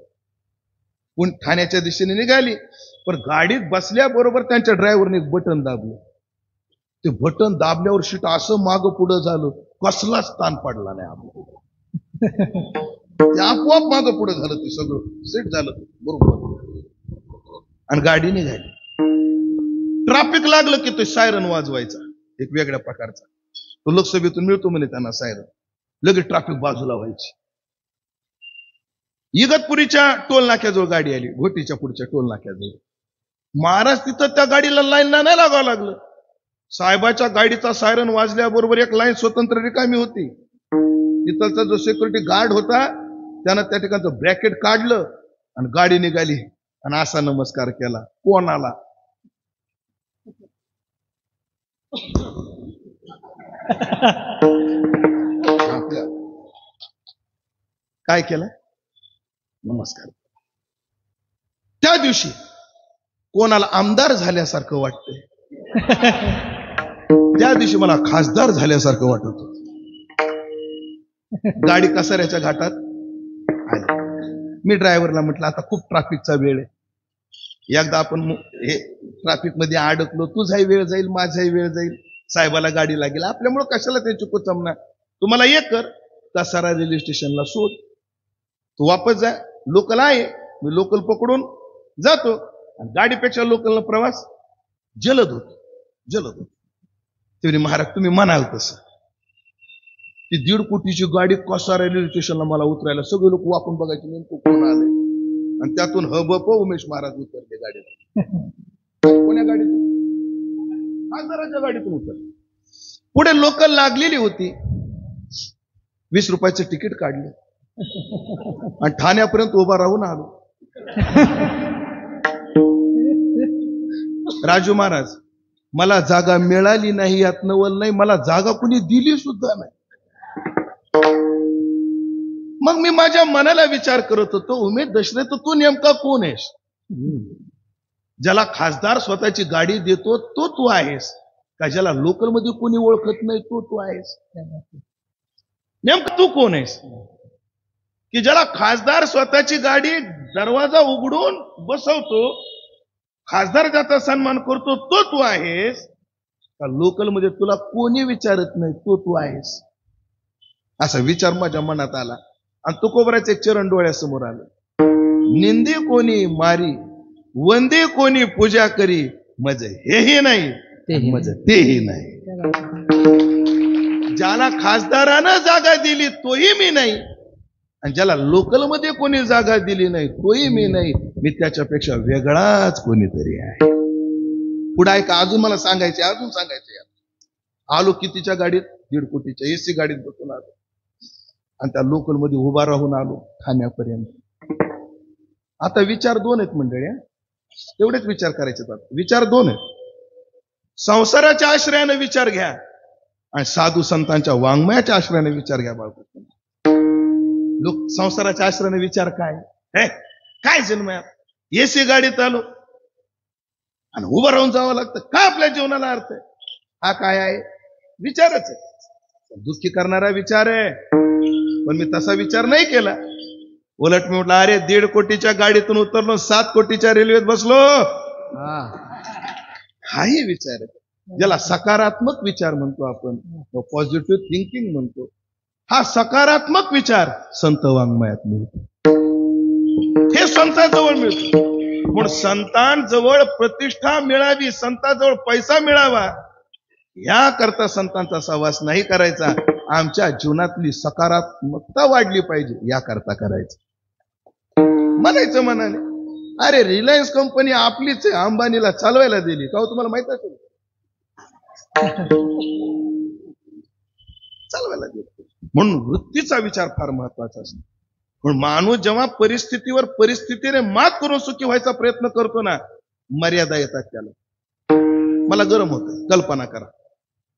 पण ठाण्याच्या दिशेने निघाली. पण गाडीत बसल्याबरोबर त्यांच्या ड्रायव्हरने एक बटन दाबलं. ते बटन दाबल्यावर शीट असं मागं पुढं झालं, कसलाच ताण पडला नाही आपल्याला. ते आपोआप मागं पुढं झालं, ते सगळं सेट झालं बरोबर. आणि गाडी निघाली. ट्रॅफिक लागलं की तो सायरन वाजवायचा, एक वेगळ्या प्रकारचा. तो लोकसभेतून मिळतो म्हणे त्यांना सायरन. लगेच ट्रॅफिक बाजूला व्हायची. इगतपुरीच्या टोल नाक्याजवळ गाडी आली, घोटीच्या पुढच्या टोल नाक्याजवळ. महाराज तिथं त्या गाडीला लाईनला नाही लागावं लागलं. साहेबाच्या गाडीचा सायरन वाजल्याबरोबर एक लाईन स्वतंत्र रिकामी होती. तिथलचा जो सिक्युरिटी गार्ड होता त्यानं त्या ठिकाणचं ब्रॅकेट काढलं आणि गाडी निघाली आणि असा नमस्कार केला. कोणाला? काय केलं? नमस्कार. त्या दिवशी कोणाला आमदार झाल्यासारखं वाटतंय, त्या दिवशी मला खासदार झाल्यासारखं वाटत होतं. गाडी कसाऱ्याच्या घाटात आली. मी ड्रायव्हरला म्हटलं आता खूप ट्रॅफिकचा वेळ आहे, एकदा आपण हे ट्रॅफिक मध्ये अडकलो, तुझाही वेळ जाईल माझाही वेळ जाईल, साहेबाला गाडी लागेल, आपल्यामुळं कशाला त्यांची कुचमना. तुम्हाला एक कर, कसारा रेल्वे स्टेशनला सोड, तू वापस जा. लोकल आहे, मी लोकल पकडून जातो. गाडीपेक्षा लोकलला प्रवास जलद होतो. ते महाराज तुम्ही म्हणाल तसं. ती 1.5 कोटीची गाडी कसारा रेल्वे स्टेशनला मला उतरायला सगळे लोक वापरून बघायचे नेमकं कोण आले. आणि त्यातून हबप उमेश महाराज उतरले गाडीत. कोण्या गाडीतून? खासदाराच्या गाडीतून उतरले. पुढे लोकल लागलेली होती. 20 रुपयाचं तिकीट काढलं आणि ठाण्यापर्यंत उभा राहून आलो. राजू महाराज, मला जागा मिळाली नाही यात नवल नाही, मला जागा कुणी दिली सुद्धा नाही. मग मी माझ्या मनाला विचार करत होतो, उमेश दशरथ तू नेमका कोण आहेस? ज्याला खासदार स्वतःची गाडी देतो तो तू आहेस का? ज्याला लोकल मध्ये कोणी ओळखत नाही तो तू आहेस? नेमकं तू कोण आहेस की ज्याला खासदार स्वतःची गाडी दरवाजा उघडून बसवतो, खासदार ज्याचा सन्मान करतो तो तू आहेस का? लोकल मध्ये तुला कोणी विचारत नाही तो तू आहेस? असा विचार माझ्या मनात आला आणि तुकोबराचे एक चरण डोळ्यासमोर आलं. निंदी कोणी मारी, वंदे कोणी पूजा करी, मज हेही नाही मज तेही नाही. ज्याला खासदारानं जागा दिली तोही मी नाही, आणि ज्याला लोकल मध्ये कोणी जागा दिली नाही तोही मी नाही. मी त्याच्यापेक्षा वेगळाच कोणीतरी आहे. पुढे ऐका, अजून मला सांगायचे, अजून सांगायचे. आलो कितीच्या गाडीत? 1.5 कोटीच्या एसी गाडीत बसून आलो आणि त्या लोकल मध्ये उभा राहून आलो ठाण्यापर्यंत. आता विचार 2 आहेत मंडळी, तेवढेच विचार करायचे. विचार 2 आहेत. संसाराच्या आश्रयाने विचार घ्या आणि साधू संतांच्या वाङ्मयाच्या आश्रयाने विचार घ्या. बाळकृष्ण लोक संसाराच्या आश्रयाने विचार काय जन्म आहे? एसी गाडीत आलो आणि उभं राहून जावं लागतं का? आपल्या जीवनाला अर्थ आहे? हा काय आहे? विचारच आहे. दुःखी करणारा विचार आहे. पण मी तसा विचार नाही केला. उलट मी म्हटलं, अरे 1.5 कोटीच्या गाडीतून उतरलो, 7 कोटीच्या रेल्वेत बसलो. हाही विचार आहे, ज्याला सकारात्मक विचार म्हणतो आपण, पॉझिटिव्ह थिंकिंग म्हणतो. हा सकारात्मक विचार संत वाङ्मयात मिळतो, हे संतांजवळ मिळतो. पण संतांजवळ प्रतिष्ठा मिळावी, संतांजवळ पैसा मिळावा, याकरता संतांचा सहवास नाही करायचा. आमच्या जीवनातली सकारात्मकता वाढली पाहिजे याकरता करायचं. म्हणायचं मनाने, अरे रिलायन्स कंपनी आपलीच आहे, अंबानीला चालवायला दिली का? तुम्हाला माहित असेल, चालवायला दिली. म्हणून वृत्तीचा विचार फार महत्वाचा असतो. पण माणूस जेव्हा परिस्थितीने मात करून सुखी व्हायचा प्रयत्न करतो ना, मर्यादा येतात त्याला. मला गरम होतं, कल्पना करा,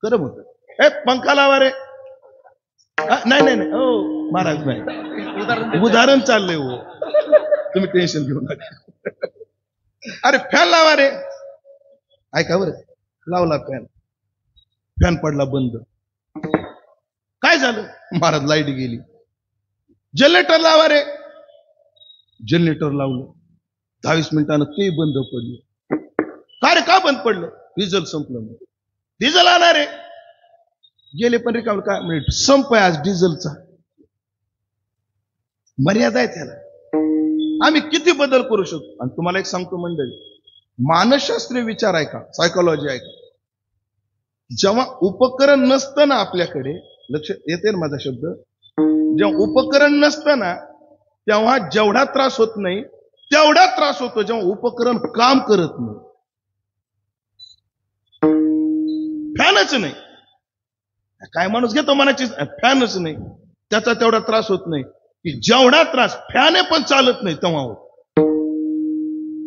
गरम होतं. हे पंखा लावा रे. नाही हो महाराज, नाही, उदाहरण चाललंय हो, तुम्ही टेन्शन घेऊ नका. अरे फॅन लावा रे. ऐका बरं, लावला फॅन, फॅन पडला बंद. काय झालं? महाराज लाईट गेली. जनरेटर लावा रे. जनरेटर लावलं, 10-20 मिनिटानं ते बंद पडलं. का रे, का बंद पडलं? डिझेल संपलं. डिझेल आणणार आहे. गेले पण रिकाम काय म्हणजे संप आहे आज डिझेलचा. मर्यादा आहे त्याला. आम्ही किती बदल करू शकतो. आणि तुम्हाला एक सांगतो मंडळी, मानसशास्त्रीय विचार आहे का, सायकोलॉजी आहे का, जेव्हा उपकरण नसतं ना आपल्याकडे, लक्ष येते ना माझा शब्द, जेव्हा उपकरण नसतं ना तेव्हा जेवढा त्रास होत नाही तेवढा त्रास होतो जेव्हा उपकरण काम करत नाही. फॅनच नाही, काय माणूस घेतो मनाची, फॅनच नाही, त्याचा तेवढा त्रास होत नाही की जेवढा त्रास फॅने पण चालत नाही तेव्हा होत.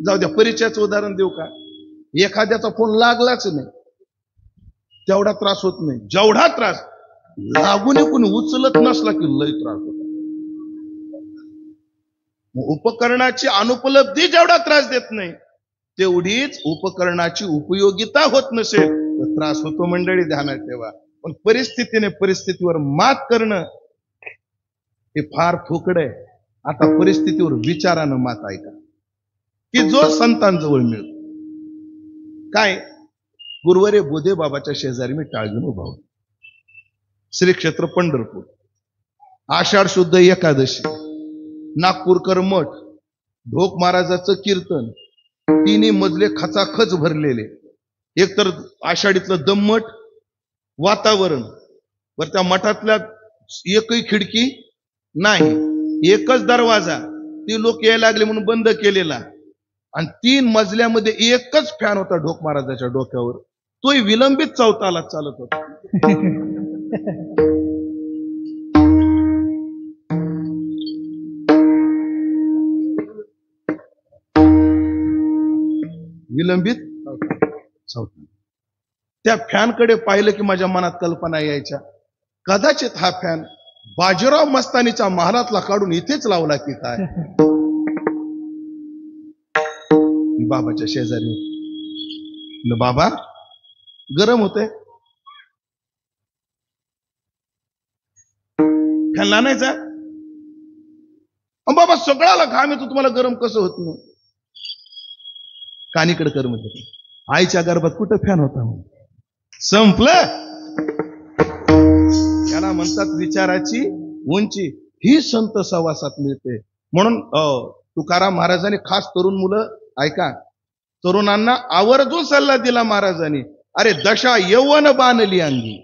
जाऊ द्या, परिचयाचं उदाहरण देऊ का, एखाद्याचा फोन लागलाच नाही तेवढा त्रास होत नाही जेवढा त्रास लागून कोणी उचलत नसला की लय त्रास होतो. उपकरणाची अनुपलब्धी जेवढा त्रास देत नाही तेवढीच उपकरणाची उपयोगिता होत नसेल तर त्रास होतो. मंडळी ध्यानात ठेवा. पण परिस्थितीवर मात करणं हे फार फुकड आहे. आता परिस्थितीवर विचारानं मात आहे का, की जो संतांजवळ मिळतो. काय, गुरुवारी बोधे बाबाच्या शेजारी मी टाळगून उभा होतो. श्री क्षेत्र पंढरपूर, आषाढ शुद्ध एकादशी, नागपूरकर मठ, ढोक महाराजाचं कीर्तन, 3 मजले खचाखच भरलेले. एकतर आषाढीतलं दम्मट वातावरण, वर त्या मठातल्या एकही खिडकी नाही, एकच दरवाजा, ती लोक यायला लागले म्हणून बंद केलेला, आणि 3 मजल्यामध्ये एकच फॅन होता ढोक महाराजाच्या डोक्यावर, तोही विलंबित चौथाला चालत होता. विलंबित चौथा. त्या फॅनकडे पाहिलं की माझ्या मनात कल्पना यायच्या, कदाचित हा फॅन बाजीराव मस्तानीच्या महालातला काढून इथेच लावला की काय. बाबाच्या शेजारी, बाबा गरम होते, फॅन आणायचा. बाबा सगळ्याला घाम येतो, तुम्हाला गरम कसं होत नाही. कानीकडे कर म्हणजे, आईच्या गर्भात कुठं फॅन होता, संपलं. याला म्हणतात विचाराची उंची. ही संत सहवासात मिळते. म्हणून तुकाराम महाराजांनी खास तरुण मुलं ऐका, तरुणांना आवर्जून सल्ला दिला महाराजांनी, अरे दशा यौवन बाणली अंगी.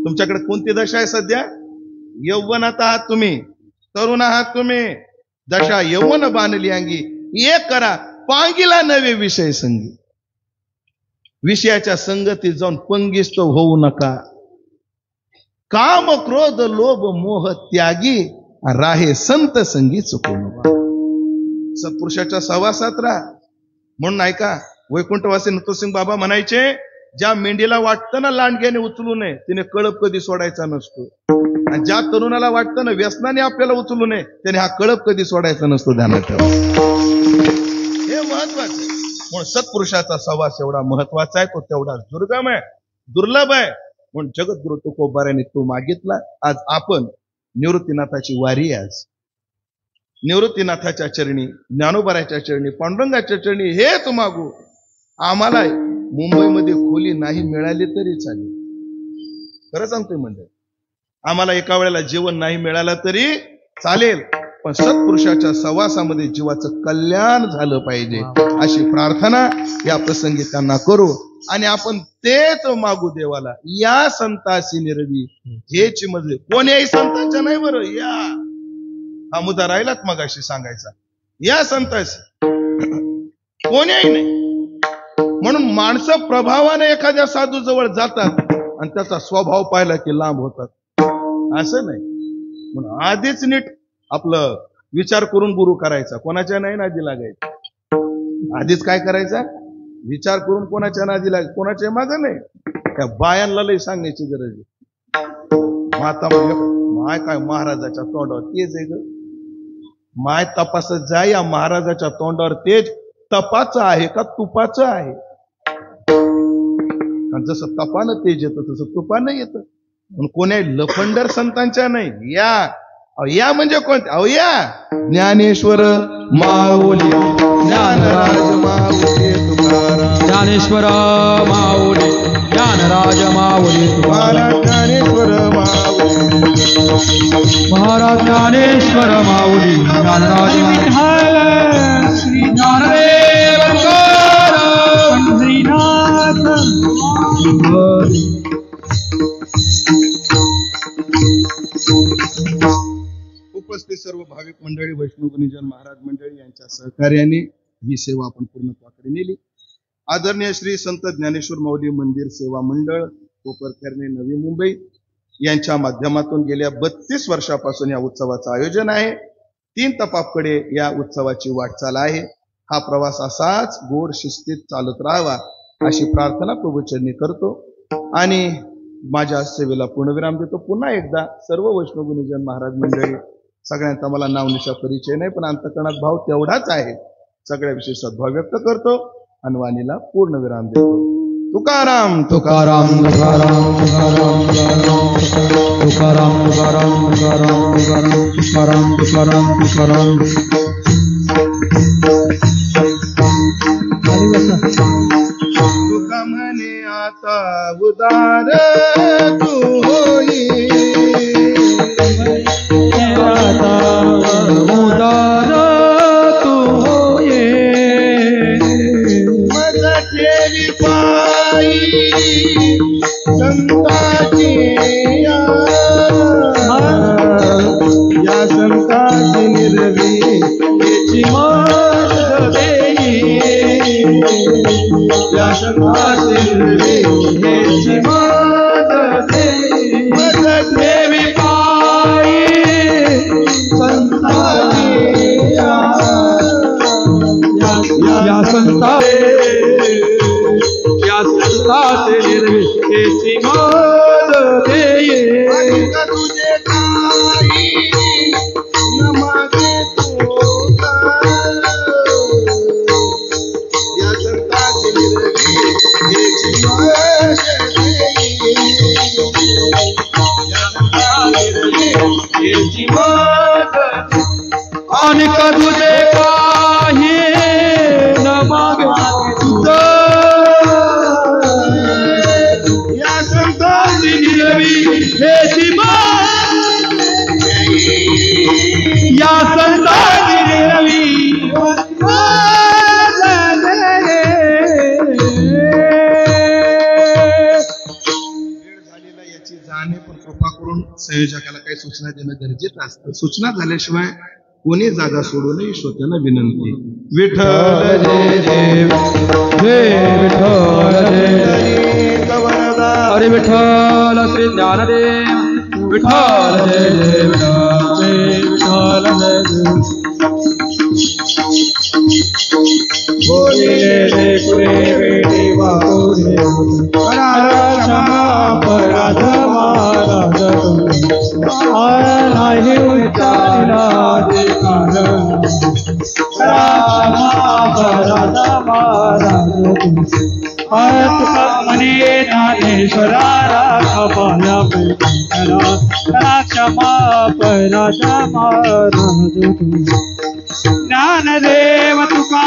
तुमच्याकडे कोणती दशा आहे सध्या? यौवनात आहात तुम्ही, तरुण आहात तुम्ही, दशा यौवन बाणली अंगी. एक करा, पांगीला नवे विषय संगी. विषयाच्या संगतीत जाऊन पंगिस्त होऊ नका. काम क्रोध लोभ मोह त्यागी, राहे संत संगी चुकू नका. सत्पुरुषाच्या सहवासात राहा. म्हणून ऐका, वैकुंठवासी नृसिंह बाबा म्हणायचे, ज्या मेंढीला वाटतं ना लांडग्याने उचलू नये तिने कळप कधी सोडायचा नसतो, आणि ज्या तरुणाला वाटतं ना व्यसनाने आपल्याला उचलू नये त्याने हा कळप कधी सोडायचा नसतो. ध्यानात ठेवा, हे महत्वाचं आहे. म्हणून सत्पुरुषाचा सहवास एवढा महत्वाचा आहे, तो तेवढा दुर्गम आहे, दुर्लभ आहे. म्हणून जगद्गुरु तुकोबाराने तो मागितला. आज आपण निवृत्तीनाथाची वारी आहे. आज निवृत्तीनाथाच्या चरणी, ज्ञानोबाराच्या चरणी, पांडुरंगाच्या चरणी हेच मागू. आम्हाला मुंबईमध्ये खोली नाही मिळाली तरी चालेल, खरं सांगतोय म्हणजे, आम्हाला एका वेळेला जेवण नाही मिळालं तरी चालेल, पण सत्पुरुषाच्या सहवासामध्ये जीवाचं कल्याण झालं पाहिजे अशी प्रार्थना या प्रसंगी त्यांना करू. आणि आपण तेच मागू देवाला. या संतासी निरवी हेच मजले, कोण्याही संतांच्या नाही बरं, या हा मुद्दा राहिलाच मगाशी सांगायचा, या संतासी कोण्याही नाही. म्हणून माणसं प्रभावाने एखाद्या साधू जवळ जातात आणि त्याचा स्वभाव पाहिला की लांब होतात, असं नाही. म्हणून आधीच नीट आपलं विचार करून गुरु करायचा, कोणाच्या नाही नादी लागायचं. आधीच काय करायचा, विचार करून कोणाच्या नादी लागायचं, कोणाच्या मागं नाही. त्या बायांना लय सांगण्याची गरज आहे. माता माय काय महाराजाच्या तोंडावर तेज आहे ग, माय तपासत जा या महाराजाच्या तोंडावर तेज तपाचं आहे का तुपाचं आहे. जसं तपानं तेज येतं तसं तुपानं येतं. कोणी लफंडर संतांच्या नाही, या अहो या म्हणजे कोणते? अहो या ज्ञानेश्वर माऊली ज्ञानराज माऊली तुकाराम. ज्ञानेश्वर माऊली ज्ञानराज माऊली महाराज ज्ञानेश्वर माऊली महाराज ज्ञानेश्वर माऊली ज्ञानराज विठ्ठल श्री ज्ञानदेव तुकाराम पंढरीनाथ. उपस्थित सर्व भाविक मंडळी, वैष्णव गुणीजन, महाराज मंडळी यांच्या सहकार्याने ही सेवा आपण पूर्णत्वाकडे नेली. आदरणीय श्री संत ज्ञानेश्वर माऊली मंदिर सेवा मंडळ कोपरखैरणे नवी मुंबई यांच्या माध्यमातून गेल्या 32 वर्षापासून या उत्सवाचं आयोजन आहे. 3 तपापकडे या उत्सवाची वाटचाल आहे. हा प्रवास असाच गोड शिस्तीत चालत राहावा अशी प्रार्थना प्रभूचरणी करतो आणि माझ्या सेवेला पूर्णविराम देतो. पुन्हा एकदा सर्व वैष्णव गुणीजन, महाराज मंडळी सगळ्यांचा मला नावनिशा परिचय नाही, पण अंतकरणात भाव तेवढाच आहे. सगळ्याविषयी सद्भाव व्यक्त करतो आणि वाणीला पूर्णविराम देतो. तुकाराम तुकाराम तुकाराम तुकाराम तुकाराम तुकाराम तुकाराम तुकाराम तुकाराम तुका म्हणे आता उदार तू होई उदार तू होये मज ठेवी पायी संताची या संताची निर्वी याची मात देई या संताची निर्वी याची मात देई मज ठेवी पायी संताची या संता या संताचे निर्वेची मात देये तुझे काही न मागे तुका या संताची निर्वी याची मात देई या संताची निर्वी याची मात आणि तुझे काही न मागे या संताची निर्वी हेची या संताची निर्वी झालेला याची जाणे पण कृपा करून संयोजकाला काही सूचना देणं गरजेचं असतं. सूचना झाल्याशिवाय कोणी जागा सोडू नये श्रोत्यांना विनंती. विठ्ठल जय जय जय विठ्ठल जय गवरदा हरे विठ्ठल श्री ज्ञानदेव विठ्ठल जय जय विठ्ठल जय विठ्ठल जय बोलिले कुरे वेडी वाकुरे अपराध महाराज नाही उच्चारला अधिकार अपराध महाराज मने ज्ञानेश्वरा राखपाया पैरा क्षमा पराजा महाराज ज्ञानदेव तुका